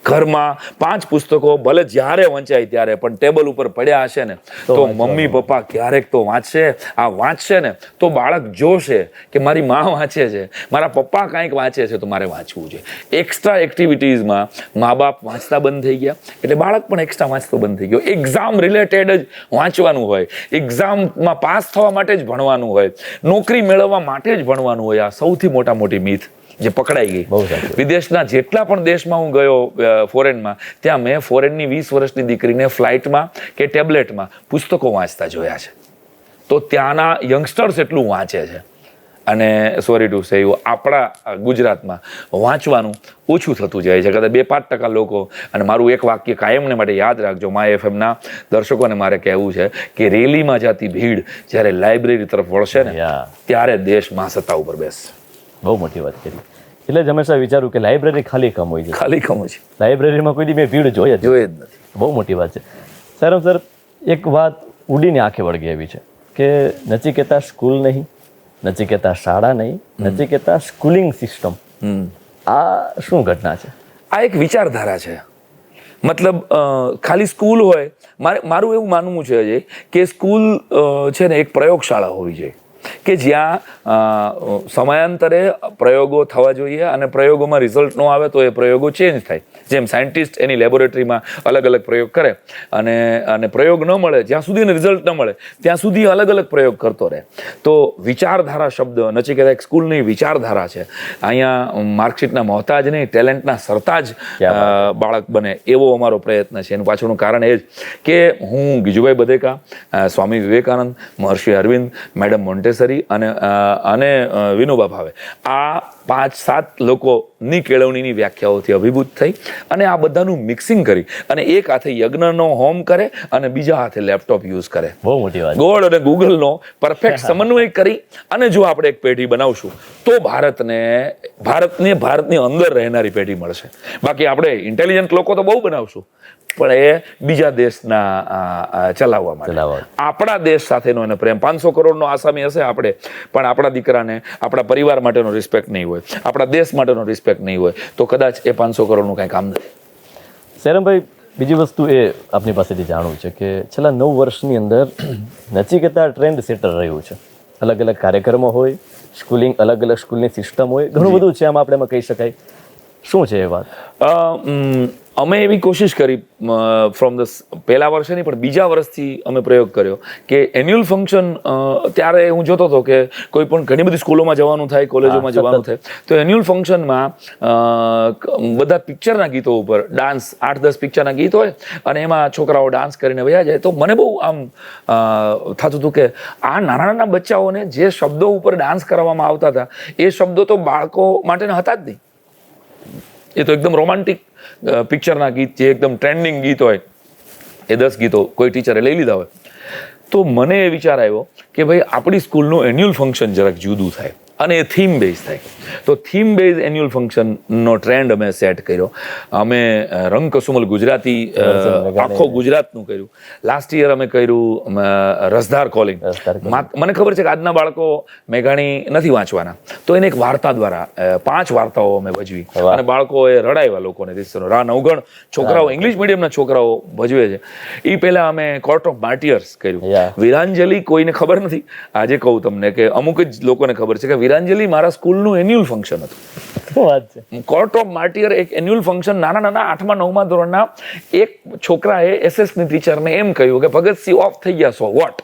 ઘરમાં 5 પુસ્તકો ભલે જ્યારે વંચાય ત્યારે પણ ટેબલ ઉપર પડ્યા હશે ને તો મમ્મી પપ્પા ક્યારેક તો વાંચશે. આ વાંચશે ને તો બાળક જોશે કે મારી માં વાંચે છે, મારા પપ્પા કાંઈક વાંચે છે તો મારે વાંચવું છે. એક્સ્ટ્રા એક્ટિવિટીઝમાં મા બાપ વાંચતા બંધ થઈ ગયા એટલે બાળક પણ એક્સ્ટ્રા વાંચતો બંધ થઈ ગયો. એક્ઝામ રિલેટેડ જ વાંચવાનું હોય, એક્ઝામમાં પાસ થવા માટે જ ભણવાનું હોય, નોકરી મેળવવા માટે જ ભણવાનું હોય. આ સૌથી મોટી મીથ જે પકડાઈ ગઈ. વિદેશના જેટલા પણ દેશમાં હું ગયો ફોરેનમાં, ત્યાં મેં ફોરેનની 20 વર્ષની દીકરીને ફ્લાઇટમાં કે ટેબ્લેટમાં પુસ્તકો વાંચતા જોયા છે. તો ત્યાંના યંગસ્ટર્સ એટલું વાંચે છે. અને સોરી ટુ સે આપણા ગુજરાતમાં વાંચવાનું ઓછું થતું જાય છે. કદાચ 2-5% લોકો. અને મારું એક વાક્ય કાયમને માટે યાદ રાખજો, માય એફએમના દર્શકોને મારે કહેવું છે કે રેલીમાં જતી ભીડ જ્યારે લાઇબ્રેરી તરફ વળશે ને ત્યારે દેશ મહાસત્તા ઉપર બેસશે. બહુ મોટી વાત કરી. એટલે જ હંમેશા વિચારું કે લાઇબ્રેરી ખાલી કમ હોય છે. ખાલી કમ છે લાઇબ્રેરીમાં કોઈ દી મેં ભીડ જોઈએ જ નથી. બહુ મોટી વાત છે. સાયરામ સર, એક વાત ઉડીને આંખે વળગી એવી છે કે નચિકેતા સ્કૂલ નહીં, નચિકેતા શાળા નહીં, નચિકેતા સ્કૂલિંગ સિસ્ટમ. આ શું ઘટના છે? આ એક વિચારધારા છે. મતલબ ખાલી સ્કૂલ હોય, મારું એવું માનવું છે કે સ્કૂલ છે ને એક પ્રયોગશાળા હોવી જોઈએ કે જ્યાં સમયાંતરે પ્રયોગો થવા જોઈએ અને પ્રયોગોમાં રિઝલ્ટ ન આવે તો એ પ્રયોગો ચેન્જ થાય. જેમ સાયન્ટિસ્ટ એની લેબોરેટરીમાં અલગ અલગ પ્રયોગ કરે અને પ્રયોગ ન મળે, જ્યાં સુધી એને રિઝલ્ટ ન મળે ત્યાં સુધી અલગ અલગ પ્રયોગ કરતો રહે. તો વિચારધારા શબ્દ નચિકેતા એક સ્કૂલની વિચારધારા છે. અહીંયા માર્કશીટના મોહતાજ નહીં, ટેલેન્ટના સરતાજ બાળક બને એવો અમારો પ્રયત્ન છે. એનું પાછળનું કારણ એ જ કે હું ગીજુભાઈ બધેકા, સ્વામી વિવેકાનંદ, મહર્ષિ અરવિંદ, મેડમ મોન્ટેસરી અને વિનોબા ભાવે, આ 5-7 લોકોની કેળવણીની વ્યાખ્યાઓથી અભિભૂત થઈ અને આ બધાનું મિક્સિંગ કરી અને એક હાથે યજ્ઞનો હોમ કરે અને બીજા હાથે લેપટોપ યુઝ કરે. બહુ મોટી વાત. ગોળ અને ગૂગલનો પરફેક્ટ સમન્વય કરી અને જો આપણે એક પેઢી બનાવશું તો ભારતની અંદર રહેનારી પેઢી મળશે. બાકી આપણે ઇન્ટેલિજન્ટ લોકો તો બહુ બનાવશું પણ એ બીજા દેશના ચલાવવા માટે. આપણા દેશ સાથેનો એને પ્રેમ, 500 કરોડનો આસામી હશે આપણે, પણ આપણા દીકરાને આપણા પરિવાર માટેનો રિસ્પેક્ટ નહીં હોય, આપણા દેશ માટેનો રિસ્પેક્ટ નહીં હોય તો કદાચ એ 500 કરોડનું કાંઈ કામ નથી. શેરમભાઈ, બીજી વસ્તુ એ આપની પાસેથી જાણવું છે કે છેલ્લા 9 વર્ષની અંદર નચિકેતા ટ્રેન્ડ સેટર રહ્યું છે. અલગ અલગ કાર્યક્રમો હોય, સ્કૂલિંગ, અલગ અલગ સ્કૂલની સિસ્ટમ હોય, ઘણું બધું છે આમ આપણે એમાં કહી શકાય. શું છે એ વાત? અમે એવી કોશિશ કરી ફ્રોમ ધ પહેલા વર્ષે નહીં પણ બીજા વર્ષથી અમે પ્રયોગ કર્યો કે એન્યુઅલ ફંક્શન ત્યારે હું જોતો હતો કે કોઈ પણ ઘણી બધી સ્કૂલોમાં જવાનું થાય, કોલેજોમાં જવાનું થાય, તો એન્યુઅલ ફંક્શનમાં બધા પિક્ચરના ગીતો ઉપર ડાન્સ 8-10 પિક્ચરના ગીત હોય અને એમાં છોકરાઓ ડાન્સ કરીને વયા જાય. તો મને બહુ આમ થતું હતું કે આ નાના નાના બચ્ચાઓને જે શબ્દો ઉપર ડાન્સ કરવામાં આવતા હતા એ શબ્દો તો બાળકો માટેના હતા જ નહીં. એ તો એકદમ રોમાન્ટિક પિક્ચરના ગીત, જે એકદમ ટ્રેન્ડિંગ ગીત હોય, એ 10 ગીતો કોઈ ટીચરે લઈ લીધા હોય. તો મને એ વિચાર આવ્યો કે ભાઈ આપણી સ્કૂલનું એન્યુઅલ ફંક્શન જરાક જુદું થાય અને એ થીમ બેઝ થાય. તો થીમ બેઝ એન્યુઅલ ફંક્શનનો ટ્રેન્ડ અમે સેટ કર્યો. અમે રંગ કસુમલ ગુજરાતી આખો ગુજરાતનું કર્યું. લાસ્ટ યર અમે કર્યું રસધાર કોલિંગ. મને ખબર છે કે આજના બાળકો મેઘાણી નથી વાંચવાના, તો એને એક વાર્તા દ્વારા 5 વાર્તાઓ અમે ભજવી અને બાળકોએ રડાવ્યા લોકોને. રા નવગણ છોકરાઓ, ઇંગ્લિશ મીડિયમના છોકરાઓ ભજવે છે. એ પહેલા અમે કોર્ટ ઓફ માર્ટિયર્સ કર્યું. વીરાંજલિ કોઈને ખબર નથી, આજે કહું તમને કે અમુક જ લોકોને ખબર છે કે વીરાંજલિ મારા સ્કૂલનું એન્યુઅલ ફંક્શન હતું. કોર્ટ ઓફ માર્ટિયર એક એન્યુઅલ ફંક્શન, નાના નાના 8મા 9મા ધોરણના એક છોકરાએ એસએસની ટીચરને એમ કહ્યું કે ભગતસિંહ ઓફ થઈ ગયા, સો વોટ?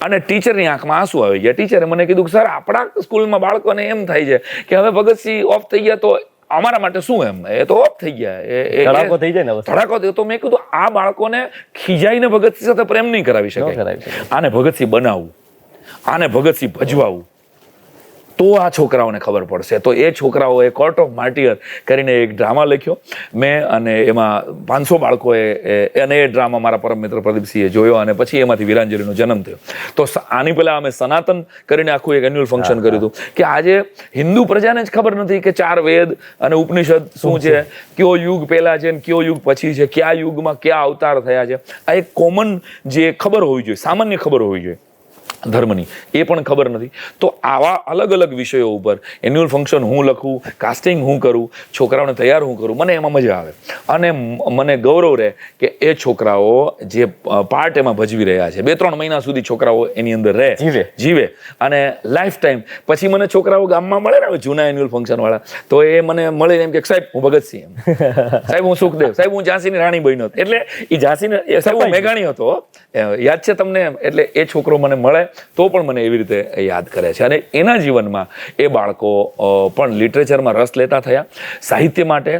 અને ટીચરની આંખમાં આંસુ આવી ગયા. ટીચરે મને કીધું કે સર, આપણા સ્કૂલમાં બાળકોને એમ થાય છે કે હવે ભગતસિંહ ઓફ થઈ ગયા તો અમારા માટે શું, એમ એ તો ઓફ થઈ ગયા, ધડાકો થઈ જાય ને, ધડાકો થયો. તો મેં કીધું આ બાળકોને ખીજાઈને ભગતસિંહ સાથે પ્રેમ નહીં કરાવી શકાય. આને ભગતસિંહ બનાવવું, આને ભગતસિંહ ભજવાવું, તો આ છોકરાઓને ખબર પડશે. તો એ છોકરાઓએ કોર્ટ ઓફ માર્ટિયર કરીને એક ડ્રામા લખ્યો મેં, અને એમાં 500 બાળકોએ, અને એ ડ્રામા મારા પરમ મિત્ર પ્રદીપસિંહે જોયો અને પછી એમાંથી વીરાંજલિનો જન્મ થયો. તો આની પહેલા અમે સનાતન કરીને આખું એક એન્યુઅલ ફંક્શન કર્યું હતું કે આજે હિન્દુ પ્રજાને જ ખબર નથી કે 4 વેદ અને ઉપનિષદ શું છે, કયો યુગ પહેલા છે ને કયો યુગ પછી છે, કયા યુગમાં કયા અવતાર થયા છે. આ એક કોમન જે ખબર હોવી જોઈએ, સામાન્ય ખબર હોવી જોઈએ ધર્મની, એ પણ ખબર નથી. તો આવા અલગ અલગ વિષયો ઉપર એન્યુઅલ ફંક્શન હું લખું, કાસ્ટિંગ હું કરું, છોકરાઓને તૈયાર હું કરું, મને એમાં મજા આવે. અને મને ગૌરવ રહે કે એ છોકરાઓ જે પાર્ટ એમાં ભજવી રહ્યા છે, 2-3 મહિના સુધી છોકરાઓ એની અંદર રહે, જીવે, અને લાઈફ ટાઈમ પછી મને છોકરાઓ ગામમાં મળે ને જૂના એન્યુઅલ ફંક્શન વાળા, તો એ મને મળે એમ કે સાહેબ હું ભગતસિંહ, એમ સાહેબ હું સુખદેવ, સાહેબ હું ઝાંસીની રાણી બન્યો. એટલે એ ઝાંસીને, સાહેબ હું મેઘાણી હતો, યાદ છે તમને? એટલે એ છોકરો મને મળે તો પણ મને એવી રીતે યાદ કરે છે. અને એના જીવનમાં એ બાળકો પણ લિટરેચરમાં રસ લેતા થયા. સાહિત્ય માટે,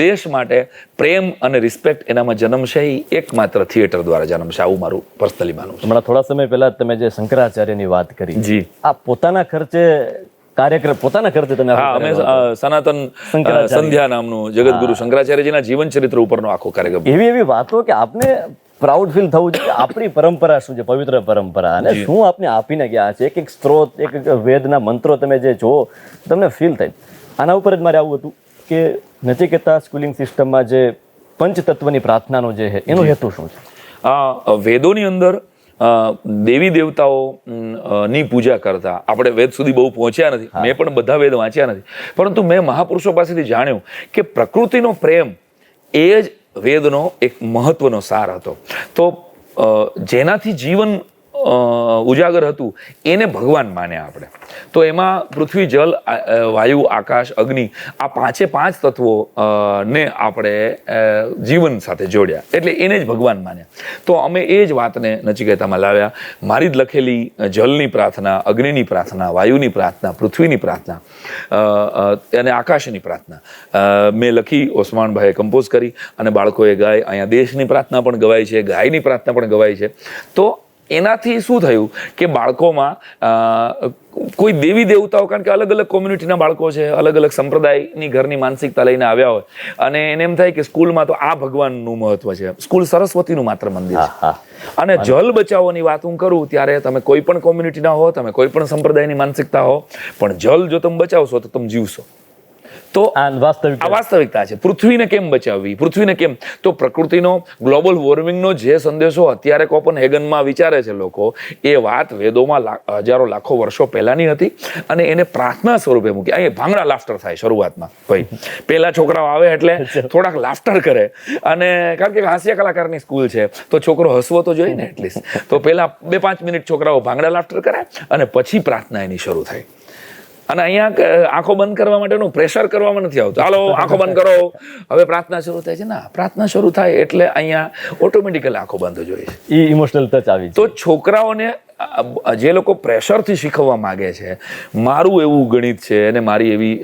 દેશ માટે પ્રેમ અને રિસ્પેક્ટ એનામાં જન્મશે. એ એકમાત્ર થિયેટર દ્વારા જન્મશે, આવું મારું પર્સનલી માનવું છે. હમણાં થોડા સમય પહેલા તમે જે શંકરાચાર્યની વાત કરી, જી, આ પોતાના ખર્ચે કાર્યક્રમ, પોતાના ખર્ચે તમે? હા, અમે સનાતન સંધ્યા નામનું જગતગુરુ શંકરાચાર્યજીના જીવન ચરિત્ર ઉપરનો આખો કાર્યક્રમ. એવી વાત કે આપને પ્રાઉડ ફીલ થવું જોઈએ કે આપણી પરંપરા શું છે, પવિત્ર પરંપરા, અને શું આપને આપીને ગયા છે. એક સ્ત્રોત, એક વેદના મંત્રો તમે જે જો તમને ફીલ થાય. આના ઉપર જ મારે આવું હતું કે નચિકેતા સ્કૂલિંગ સિસ્ટમમાં જે પંચતત્વની પ્રાર્થનાનો જે છે એનો હેતુ શું છે? વેદોની અંદર દેવી દેવતાઓ ની પૂજા કરતા આપણે વેદ સુધી બહુ પહોંચ્યા નથી, મેં પણ બધા વેદ વાંચ્યા નથી, પરંતુ મેં મહાપુરુષો પાસેથી જાણ્યું કે પ્રકૃતિનો પ્રેમ એ જ વેદનો એક મહત્વનો સાર હતો. તો જેનાથી જીવન ઉજાગર હતું એને ભગવાન માન્યા આપણે. તો એમાં પૃથ્વી, જલ, વાયુ, આકાશ, અગ્નિ, આ 5 તત્વો ને આપણે જીવન સાથે જોડ્યા, એટલે એને જ ભગવાન માન્યા. તો અમે એ જ વાતને નચિકેતામાં લાવ્યા. મારી જ લખેલી જલની પ્રાર્થના, અગ્નિની પ્રાર્થના, વાયુની પ્રાર્થના, પૃથ્વીની પ્રાર્થના અને આકાશની પ્રાર્થના મેં લખી, ઓસમાણભાઈએ કમ્પોઝ કરી અને બાળકોએ ગાય. અહીંયા દેશની પ્રાર્થના પણ ગવાય છે, ગાયની પ્રાર્થના પણ ગવાય છે. તો એનાથી શું થયું કે બાળકોમાં કોઈ દેવી દેવતાઓ, કારણ કે અલગ અલગ કોમ્યુનિટીના બાળકો છે, અલગ અલગ સંપ્રદાયની ઘરની માનસિકતા લઈને આવ્યા હોય, અને એને એમ થાય કે સ્કૂલમાં તો આ ભગવાનનું મહત્વ છે, સ્કૂલ સરસ્વતીનું માત્ર મંદિર છે. અને જલ બચાવોની વાત હું કરું ત્યારે તમે કોઈ પણ કોમ્યુનિટીના હો, તમે કોઈ પણ સંપ્રદાયની માનસિકતા હો, પણ જલ જો તમે બચાવશો તો તમે જીવશો. તો આ વાસ્તવિકતા છે. પૃથ્વીને કેમ બચાવવી, પૃથ્વીને કેમ? તો પ્રકૃતિનો ગ્લોબલ વોર્મિંગનો જે સંદેશો અત્યારે કોપનહેગનમાં વિચારે છે લોકો, એ વાત વેદોમાં હજારો લાખો વર્ષો પહેલાની હતી, અને એને પ્રાર્થના સ્વરૂપે મૂકી. અહીં ભાંગડા લાફ્ટર થાય શરૂઆતમાં. ભાઈ પહેલા છોકરાઓ આવે એટલે થોડાક લાફ્ટર કરે, અને કારણ કે હાસ્ય કલાકારની સ્કૂલ છે તો છોકરો હસવો તો જોઈએ ને એટલીસ્ટ. તો પહેલા 2-5 મિનિટ છોકરાઓ ભાંગડા લાફ્ટર કરે અને પછી પ્રાર્થના એની શરૂ થાય. અને અહીંયા આંખો બંધ કરવા માટેનું પ્રેશર કરવામાં નથી આવતું. હાલો આંખો બંધ કરો, હવે પ્રાર્થના શરૂ થાય છે. ના, પ્રાર્થના શરૂ થાય એટલે અહીંયા ઓટોમેટિકલી આંખો બંધ જ હોય છે. એ ઇમોશનલ ટચ આવી તો છોકરાઓને જે લોકો પ્રેશરથી શીખવવા માંગે છે, મારું એવું ગણિત છે અને મારી એવી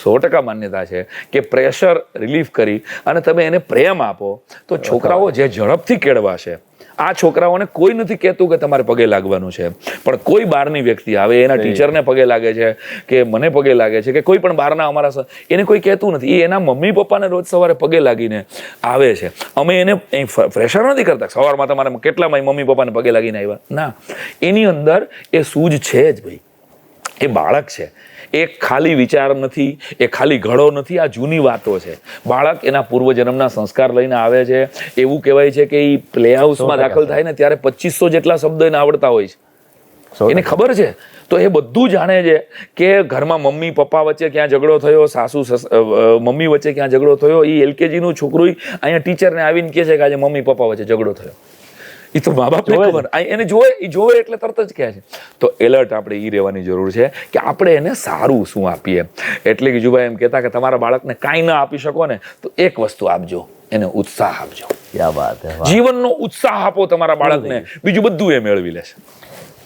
100% માન્યતા છે કે પ્રેશર રિલીફ કરી અને તમે એને પ્રેમ આપો તો છોકરાઓ જે ઝડપથી કેળવાશે. આ છોકરાઓને કોઈ નથી કહેતું કે તમારે પગે લાગવાનું છે, પણ કોઈ બહારની વ્યક્તિ આવે, એના ટીચરને પગે લાગે છે કે મને પગે લાગે છે કે કોઈ પણ બહારના અમારા, એને કોઈ કહેતું નથી. એ એના મમ્મી પપ્પાને રોજ સવારે પગે લાગીને આવે છે. અમે એને પ્રેશર નથી કરતા સવારમાં તમારે કેટલા મમ્મી પપ્પાને પગે લાગીને આવ્યા. ના, એની અંદર એ સૂઝ છે જ ભાઈ. એ બાળક છે, એ ખાલી વિચાર નથી, એ ખાલી ઘડો નથી. આ જૂની વાતો છે. બાળક એના પૂર્વજન્મના સંસ્કાર લઈને આવે છે. એવું કહેવાય છે કે એ પ્લે હાઉસમાં દાખલ થાય ને ત્યારે 2500 જેટલા શબ્દો એને આવડતા હોય છે. એને ખબર છે. તો એ બધું જાણે છે કે ઘરમાં મમ્મી પપ્પા વચ્ચે ક્યાં ઝઘડો થયો, સાસુ મમ્મી વચ્ચે ક્યાં ઝઘડો થયો. એ LKG નું છોકરું અહીંયા ટીચરને આવીને કહે છે કે આજે મમ્મી પપ્પા વચ્ચે ઝઘડો થયો. એ તો મા બાપને ખબર, એને જોવે એટલે તરત જ કહે છે. તો એલર્ટ આપણે એ રહેવાની જરૂર છે કે આપણે એને સારું શું આપીએ. એટલે ગીજુભાઈ એમ કહેતા કે તમારા બાળકને કાંઈ ના આપી શકો ને તો એક વસ્તુ આપજો, એને ઉત્સાહ આપજો. ક્યા વાત હે. જીવનનો ઉત્સાહ આપો તમારા બાળકને, બીજું બધું એ મેળવી લેશે.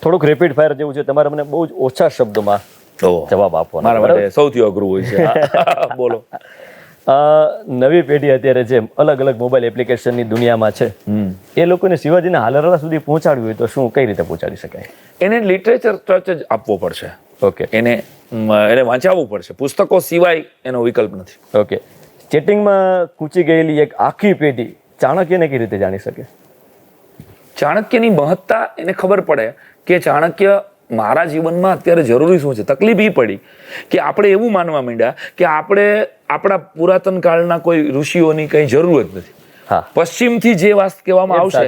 થોડુંક રેપિડ ફાયર જેવું છે, તમારે મને બહુ જ ઓછા શબ્દોમાં જવાબ આપવાનો. મારા માટે સૌથી અઘરું હોય છે. બોલો. નવી પેઢી અત્યારે જે અલગ અલગ મોબાઈલ એપ્લિકેશનની દુનિયામાં છે, એ લોકોને શિવાજીના હાલરડા સુધી પહોંચાડવું હોય તો શું, કઈ રીતે પહોંચાડી શકાય? એને લિટરેચર ટચ જ આપવો પડશે. ઓકે. એને વાંચાવવું પડશે. પુસ્તકો સિવાય એનો વિકલ્પ નથી. ઓકે. ચેટિંગમાં કૂચી ગયેલી એક આખી પેઢી ચાણક્યને કઈ રીતે જાણી શકે? ચાણક્યની મહત્તા એને ખબર પડે કે ચાણક્ય મારા જીવનમાં અત્યારે જરૂરી શું છે. તકલીફ એ પડી કે આપણે એવું માનવા માંડ્યા કે આપણે આપણા પુરાતન કાળના કોઈ ઋષિઓની કઈ જરૂર જ નથી. પશ્ચિમથી જે વાત કહેવામાં આવશે,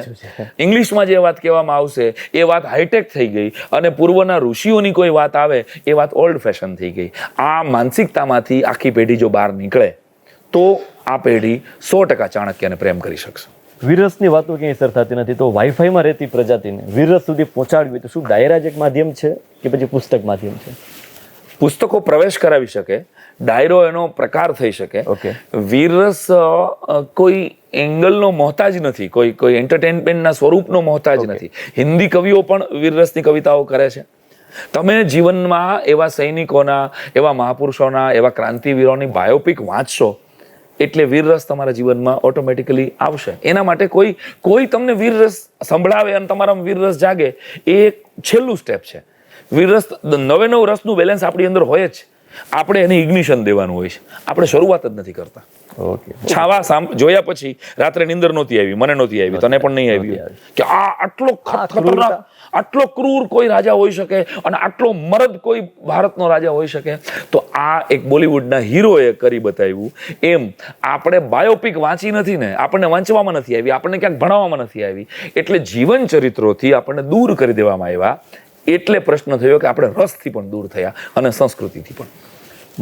ઇંગ્લિશમાં જે વાત કહેવામાં આવશે, એ વાત હાઈટેક થઈ ગઈ અને પૂર્વના ઋષિઓની કોઈ વાત આવે એ વાત ઓલ્ડ ફેશન થઈ ગઈ. આ માનસિકતામાંથી આખી પેઢી જો બહાર નીકળે તો આ પેઢી 100% ચાણક્યને પ્રેમ કરી શકશે. વીરરસની વાતો ક્યાંય સર થતી નથી, તો વાઈફાઈમાં રહેતી પ્રજાતિને વીરરસ સુધી પહોંચાડવી તો શું ડાયરા જ એક માધ્યમ છે કે પછી પુસ્તક માધ્યમ છે? પુસ્તકો પ્રવેશ કરાવી શકે, ડાયરો એનો પ્રકાર થઈ શકે. ઓકે. વીરરસ કોઈ એંગલનો મોહતાજ નથી, કોઈ એન્ટરટેનમેન્ટના સ્વરૂપનો મોહતાજ નથી. હિન્દી કવિઓ પણ વીરરસની કવિતાઓ કરે છે. તમે જીવનમાં એવા સૈનિકોના, એવા મહાપુરુષોના, એવા ક્રાંતિવીરોની બાયોપિક વાંચશો એટલે વીરરસ તમારા જીવનમાં ઓટોમેટિકલી આવશે. એના માટે કોઈ તમને વીરરસ સંભળાવે અને તમારા વીરરસ જાગે, એ છેલ્લું સ્ટેપ છે. વીરરસ 99 રસનું બેલેન્સ આપણી અંદર હોય જ. આપણે એને ઇગ્નિશન દેવાનું હોય છે. આપણે શરૂઆત જ નથી કરતા. છાવા જોયા પછી રાત્રે નીંદર નહોતી આવી, મને નહોતી આવી, તને પણ નહીં આવી કે આ આટલો ખતરનાક, આટલો ક્રૂર કોઈ રાજા હોઈ શકે અને આટલો મરદ કોઈ ભારતનો રાજા હોઈ શકે. તો આ એક બોલિવૂડના હીરોએ કરી બતાવ્યું. એમ આપણે બાયોપિક વાંચી નથી ને, આપણને વાંચવામાં નથી આવી, આપણને ક્યાંક ભણાવવામાં નથી આવી, એટલે જીવન ચરિત્રોથી આપણને દૂર કરી દેવામાં આવ્યા. એટલે પ્રશ્ન થયો કે આપણે રસથી પણ દૂર થયા અને સંસ્કૃતિથી પણ.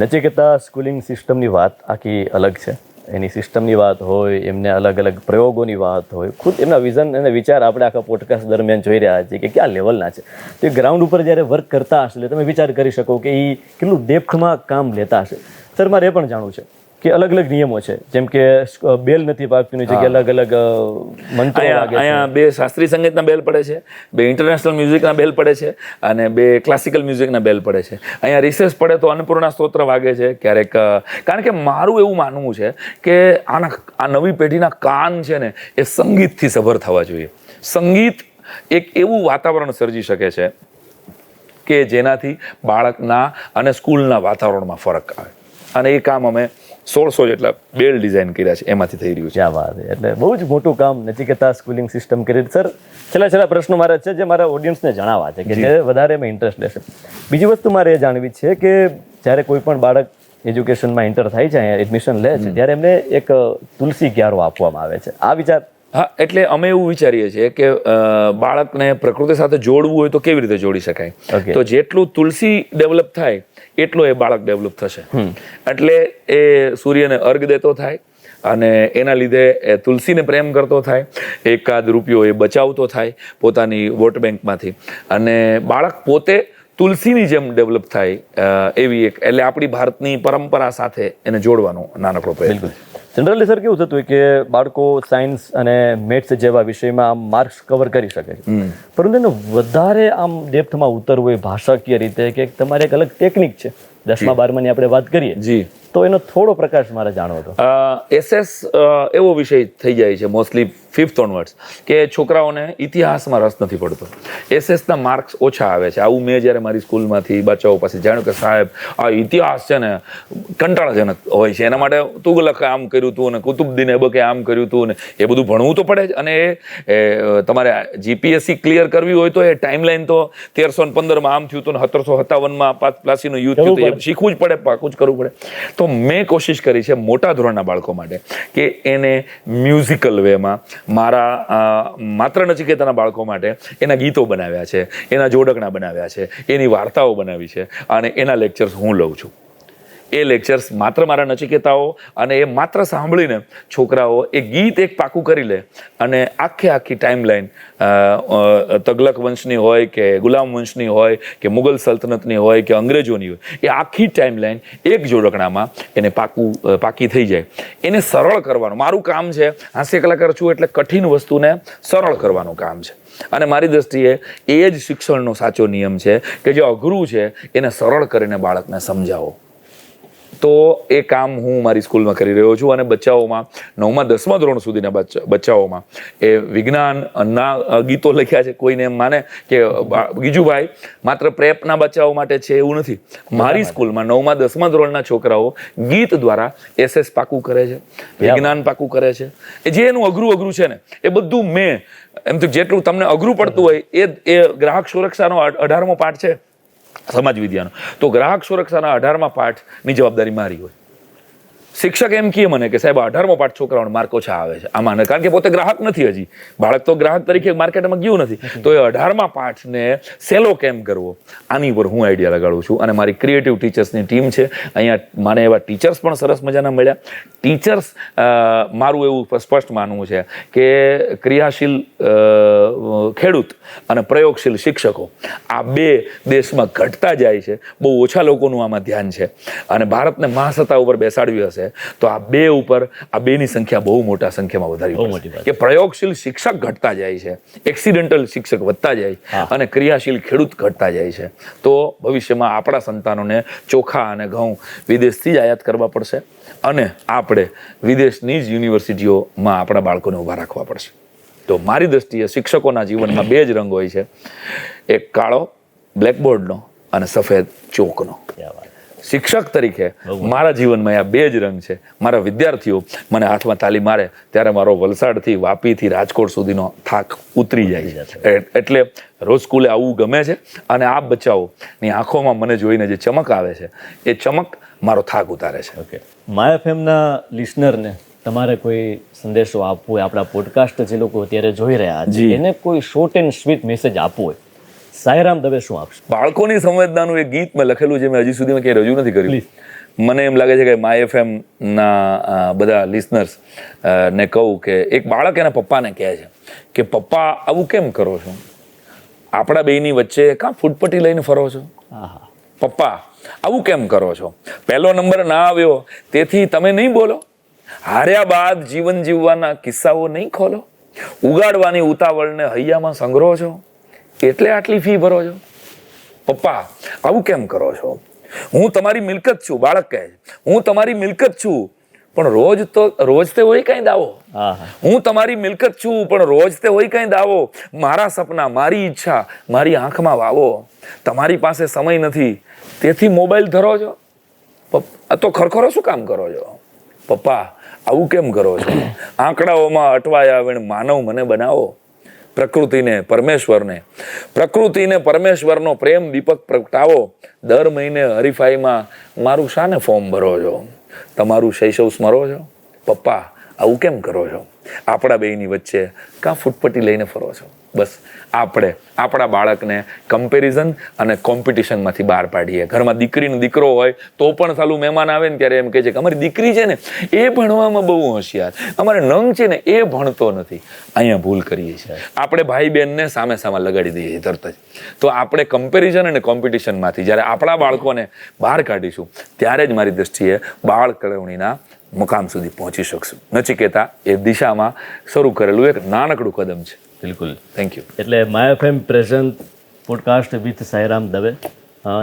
નચિકેતા સ્કૂલિંગ સિસ્ટમની વાત આખી અલગ છે. એની સિસ્ટમની વાત હોય, એમને અલગ અલગ પ્રયોગોની વાત હોય, ખુદ એમના વિઝન અને વિચાર આપણે આખા પોડકાસ્ટ દરમિયાન જોઈ રહ્યા છીએ કે કયા લેવલના છે. તો એ ગ્રાઉન્ડ ઉપર જ્યારે વર્ક કરતા હશે એટલે તમે વિચાર કરી શકો કે એ કેટલું ડેપ્થમાં કામ લેતા હશે. સર, મારે એ પણ જાણવું છે કે અલગ અલગ નિયમો છે, જેમ કે બેલ નથી વાગતીની જગ્યાએ અલગ અલગ મંત્રો વાગે છે. અહીંયા 2 શાસ્ત્રીય સંગીતના બેલ પડે છે, 2 ઇન્ટરનેશનલ મ્યુઝિકના બેલ પડે છે અને 2 ક્લાસિકલ મ્યુઝિકના બેલ પડે છે. અહીંયા રિસેસ પડે તો અન્નપૂર્ણા સ્તોત્ર વાગે છે ક્યારેક. કારણ કે મારું એવું માનવું છે કે આ નવી પેઢીના કાન છે ને એ સંગીતથી સભર થવા જોઈએ. સંગીત એક એવું વાતાવરણ સર્જી શકે છે કે જેનાથી બાળકના અને સ્કૂલના વાતાવરણમાં ફરક આવે. અને એ કામ અમે 1600 જેટલા બેલ ડિઝાઇન કર્યા છે, એમાંથી થઈ રહ્યું છે. ક્યાં વાત છે. એટલે બહુ જ મોટું કામ નચિકેતા સ્કૂલિંગ સિસ્ટમ કરી. સર, છેલ્લા પ્રશ્નો મારા છે જે મારા ઓડિયન્સને જણાવવા છે કે જે વધારે એમાં ઇન્ટરેસ્ટ લેશે. બીજી વસ્તુ મારે એ જાણવી છે કે જ્યારે કોઈ પણ બાળક એજ્યુકેશનમાં એન્ટર થાય છે, અહીંયા એડમિશન લે છે, ત્યારે એમને એક તુલસી ક્યારો આપવામાં આવે છે. આ વિચાર? હા, એટલે અમે એવું વિચારીએ છીએ કે બાળકને પ્રકૃતિ સાથે જોડવું હોય તો કેવી રીતે જોડી શકાય. તો જેટલું તુલસી ડેવલપ થાય એટલો એ બાળક ડેવલપ થશે. એટલે એ સૂર્યને અર્ઘ દેતો થાય અને એના લીધે એ તુલસીને પ્રેમ કરતો થાય, એકાદ રૂપિયો એ બચાવતો થાય પોતાની વોટ બેંકમાંથી, અને બાળક પોતે તુલસીની જેમ ડેવલપ થાય એવી એક, એટલે આપણી ભારતની પરંપરા સાથે એને જોડવાનો નાનકડો પ્રયત્ન. જનરલી સર કેવું થતું હોય કે બાળકો સાયન્સ અને મેથ્સ જેવા વિષયમાં આમ માર્ક્સ કવર કરી શકે છે, પરંતુ એને વધારે આમ ડેપ્થમાં ઉતરવું હોય ભાષાકીય રીતે કે તમારે એક અલગ ટેકનિક છે 10મા 12માની આપણે વાત કરીએ જી, તો એનો થોડો પ્રકાશ મારે જાણવો હતો. એસએસ એવો વિષય થઈ જાય છે મોસ્ટલી 5th ઓનવર્ડ્સ કે છોકરાઓને ઇતિહાસમાં રસ નથી પડતો, એસએસના માર્ક્સ ઓછા આવે છે. આવું મેં જ્યારે મારી સ્કૂલમાંથી બચ્ચાઓ પાસે જાણ્યું કે સાહેબ આ ઇતિહાસ છે ને કંટાળાજનક હોય છે, એના માટે તુગલકે આમ કર્યું હતું ને કુતુબદીન એબકે આમ કર્યું હતું ને એ બધું ભણવું તો પડે જ, અને તમારે જીપીએસસી ક્લિયર કરવી હોય તો એ ટાઈમલાઈન તો 1315માં આમ થયું હતું ને 1757માં પ્લાસીનું યુદ્ધ થયું હતું, એ શીખવું જ પડે, પાકું જ કરવું પડે. તો મેં કોશિશ કરી છે મોટા ધોરણના બાળકો માટે કે એને મ્યુઝિકલ વેમાં, માત્ર નચિકેતાના બાળકો માટે એના ગીતો બનાવ્યા છે, એના જોડકણા બનાવ્યા છે, એની વાર્તાઓ બનાવી છે, અને એના લેક્ચર્સ હું લઉં છું. એ લેક્ચર્સ માત્ર મારા નચિકેતાઓ, અને એ માત્ર સાંભળીને છોકરાઓ એ ગીત એક પાકું કરી લે, અને આખી ટાઈમલાઈન તગલક વંશની હોય કે ગુલામ વંશની હોય કે મુગલ સલ્તનતની હોય કે અંગ્રેજોની હોય, એ આખી ટાઈમલાઈન એક જોડકણામાં એને પાકી થઈ જાય. એને સરળ કરવાનું મારું કામ છે. હાસ્ય કલાકાર છું એટલે કઠિન વસ્તુને સરળ કરવાનું કામ છે, અને મારી દ્રષ્ટિએ એ જ શિક્ષણનો સાચો નિયમ છે કે જે અઘરું છે એને સરળ કરીને બાળકને સમજાવો. તો એ કામ હું મારી સ્કૂલમાં કરી રહ્યો છું, અને બચ્ચાઓમાં 9મા 10મા ધોરણ સુધીના બચ્ચાઓમાં એ વિજ્ઞાનના ગીતો લખ્યા છે. કોઈને એમ માને કે ગીજુભાઈ માત્ર પ્રેપના બચ્ચાઓ માટે છે, એવું નથી. મારી સ્કૂલમાં 9મા 10મા ધોરણના છોકરાઓ ગીત દ્વારા એસએસ પાકું કરે છે, વિજ્ઞાન પાકું કરે છે. એ જે એનું અઘરું છે ને એ બધું મેં એમ તો જેટલું તમને અઘરું પડતું હોય એ ગ્રાહક સુરક્ષાનો 18મો પાઠ છે સમાજ વિદ્યાનો, તો ગ્રાહક સુરક્ષાના 18મા પાઠની જવાબદારી મારી હોય. શિક્ષક એમ કહે મને કે સાહેબ 18મો પાઠ છોકરાઓને માર્ક ઓછા આવે છે આમાં, કારણ કે પોતે ગ્રાહક નથી, હજી બાળક તો ગ્રાહક તરીકે માર્કેટમાં ગયું નથી, તો એ 18મા પાઠને સેલો કેમ કરવો આની પર હું આઈડિયા લગાડું છું. અને મારી ક્રિએટિવ ટીચર્સની ટીમ છે અહીંયા, મને એવા ટીચર્સ પણ સરસ મજાના મળ્યા. ટીચર્સ મારું એવું સ્પષ્ટ માનવું છે કે ક્રિયાશીલ ખેડૂત અને પ્રયોગશીલ શિક્ષકો આ બે દેશમાં ઘટતા જાય છે. બહુ ઓછા લોકોનું આમાં ધ્યાન છે, અને ભારતને મહાસત્તા ઉપર બેસાડવી હશે તો આ બે ઉપર આ બેની સંખ્યા બહુ મોટા સંખ્યામાં વધારવી કે પ્રયોગશીલ શિક્ષક ઘટતા જાય છે, એક્સિડેન્ટલ શિક્ષક વધતા જાય, અને ક્રિયાશીલ ખેડૂત ઘટતા જાય છે. તો ભવિષ્યમાં આપણા સંતાનોને ચોખા અને ઘઉં વિદેશથી જ આયાત કરવા પડશે, અને આપણે વિદેશની જ યુનિવર્સિટીઓમાં આપણા બાળકોને ઊભા રાખવા પડશે. તો મારી દ્રષ્ટિએ શિક્ષકોના જીવનમાં બે જ રંગ હોય છે, એક કાળો બ્લેકબોર્ડનો અને સફેદ ચોકનો. શિક્ષક તરીકે મારા જીવનમાં આ બે જ રંગ છે. મારા વિદ્યાર્થીઓ મને હાથમાં તાલી મારે ત્યારે મારો વલસાડથી વાપીથી રાજકોટ સુધીનો થાક ઉતરી જાય છે. એટલે રોજ સ્કૂલે આવવું ગમે છે, અને આ બચ્ચાઓની આંખોમાં મને જોઈને જે ચમક આવે છે એ ચમક મારો થાક ઉતારે છે. ઓકે, માય એફએમના લિસનરને તમારે કોઈ સંદેશો આપવો હોય, આપણા પોડકાસ્ટ જે લોકો અત્યારે જોઈ રહ્યા છે એને કોઈ શોર્ટ એન્ડ સ્વીટ મેસેજ આપવો હોય, સાયરામ દવે શું આપશે? બાળકોની સંવેદનાનું એક ગીત મેં લખેલું છે, મેં હજી સુધીમાં ક્યાંય રજૂ નથી કર્યું. મને એમ લાગે છે કે માય એફએમ ના બધા લિસનર્સ ને કહું કે એક બાળક એના પપ્પાને કહે છે કે પપ્પા આવું કેમ કરો છો, આપણા બેયની વચ્ચે કાં ફૂટપટ્ટી લઈને ફરો છો, પપ્પા આવું કેમ કરો છો, પહેલો નંબર ના આવ્યો તેથી તમે નહીં બોલો, હાર્યા બાદ જીવન જીવવાના કિસ્સાઓ નહીં ખોલો, ઉગાડવાની ઉતાવળને હૈયામાં સંગ્રહો છો એટલે આટલી ફી ભરો છો, પપ્પા આવું કેમ કરો છો, હું તમારી મિલકત છું. બાળક કહે છે હું તમારી મિલકત છું પણ રોજ તે હોય કઈ દાવો, હું તમારી મિલકત છું પણ રોજ તે હોય કઈ દાવો, મારા સપના મારી ઈચ્છા મારી આંખમાં વાવો, તમારી પાસે સમય નથી તેથી મોબાઈલ ધરો છો, આ તો ખરખરો શું કામ કરો છો, પપ્પા આવું કેમ કરો છો, આંકડાઓમાં અટવાયા વેણ માનવ મને બનાવો, પ્રકૃતિને પરમેશ્વરનો પ્રેમ દીપક પ્રગટાવો, દર મહિને હરીફાઈમાં મારું શાને ફોર્મ ભરો છો, તમારું શૈશવ સ્મરો છો, પપ્પા આવું કેમ કરો છો? આપણા બેયની વચ્ચે કાં ફૂટપટ્ટી લઈને ફરો છો? બસ આપણે આપણા બાળકને કમ્પેરિઝન અને કોમ્પિટિશનમાંથી બહાર પાડીએ. ઘરમાં દીકરીનો દીકરો હોય તો પણ સાલું મહેમાન આવે ને ત્યારે એમ કહે છે કે અમારી દીકરી છે ને એ ભણવામાં બહુ હોશિયાર, અમારે નંગ છે ને એ ભણતો નથી. અહીંયા ભૂલ કરીએ છીએ આપણે. ભાઈ બહેનને સામે લગાડી દઈએ તરત જ. તો આપણે કમ્પેરિઝન અને કોમ્પિટિશનમાંથી જ્યારે આપણા બાળકોને બહાર કાઢીશું ત્યારે જ મારી દ્રષ્ટિએ બાળ કેળવણીના મુકામ સુધી પહોંચી શકશું. નચિકેતા એ દિશામાં શરૂ કરેલું એક નાનકડું કદમ છે. બિલકુલ, થેન્ક યુ. એટલે my FM present podcast with Sairam Dave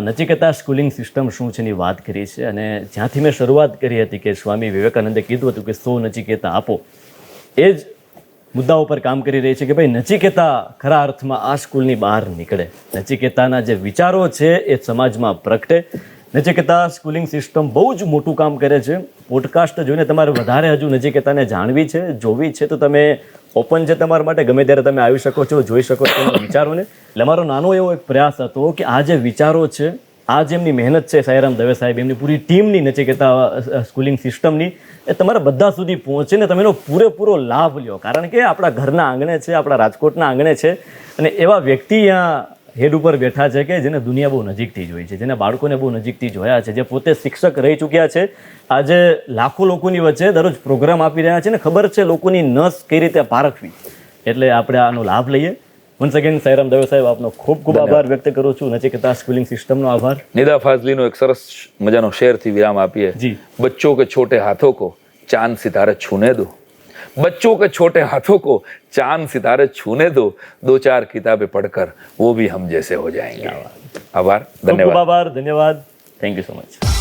Nachiketa schooling system શું છે એની વાત કરી છે. અને જ્યાંથી મેં શરૂઆત કરી હતી કે સ્વામી વિવેકાનંદે કીધું હતું કે 100 નચિકેતા આપો, એ જ મુદ્દા ઉપર કામ કરી રહી છે કે ભાઈ નચિકેતા ખરા અર્થમાં આ સ્કૂલની બહાર નીકળે, નચિકેતાના જે વિચારો છે એ સમાજમાં પ્રગટે. નચિકેતા સ્કૂલિંગ સિસ્ટમ બહુ જ મોટું કામ કરે છે. પોડકાસ્ટ જોઈને તમારે વધારે હજુ નચિકેતાને જાણવી છે, જોવી છે, તો તમે ઓપન છે તમારા માટે, ગમે ત્યારે તમે આવી શકો છો, જોઈ શકો છો એના વિચારોને. એટલે મારો નાનો એવો એક પ્રયાસ હતો કે આ જે વિચારો છે, આ જે એમની મહેનત છે સાઈરામ દવે સાહેબ, એમની પૂરી ટીમની નચિકેતા સ્કૂલિંગ સિસ્ટમની, એ તમારા બધા સુધી પહોંચે ને તમે એનો પૂરેપૂરો લાભ લ્યો. કારણ કે આપણા ઘરના આંગણે છે, આપણા રાજકોટના આંગણે છે, અને એવા વ્યક્તિ અહીંયા હેડ ઉપર બેઠા છે કે જેને દુનિયા બહુ નજીકથી જોઈ છે, જેને બાળકોને બહુ નજીકથી જોયા છે, જે પોતે શિક્ષક રહી ચૂક્યા છે. આજે લાખો લોકોની વચ્ચે દરરોજ પ્રોગ્રામ આપી રહ્યા છે ને ખબર છે લોકોની નસ કઈ રીતે પારખવી. એટલે આપણે આનો લાભ લઈએ. વન્સ અગેન સાઈરામ દવે સાહેબ, આપનો ખૂબ ખૂબ આભાર વ્યક્ત કરું છું. નચિકેતા સ્કૂલિંગ સિસ્ટમનો આભાર. નિદા ફાઝલીનો એક સરસ મજાનો શેરથી વિરામ આપીએ. જી. બચ્ચોं के छोटे हाथों को चांद सितारे छूने दो, बच्चों के छोटे हाथों को चांद सितारे छूने दो, 2-4 किताबें पढ़कर वो भी हम जैसे हो जाएंगे. आभार, ખૂબ ખૂબ धन्यवाद. આભાર, ધન્યવાદ. Thank you so much.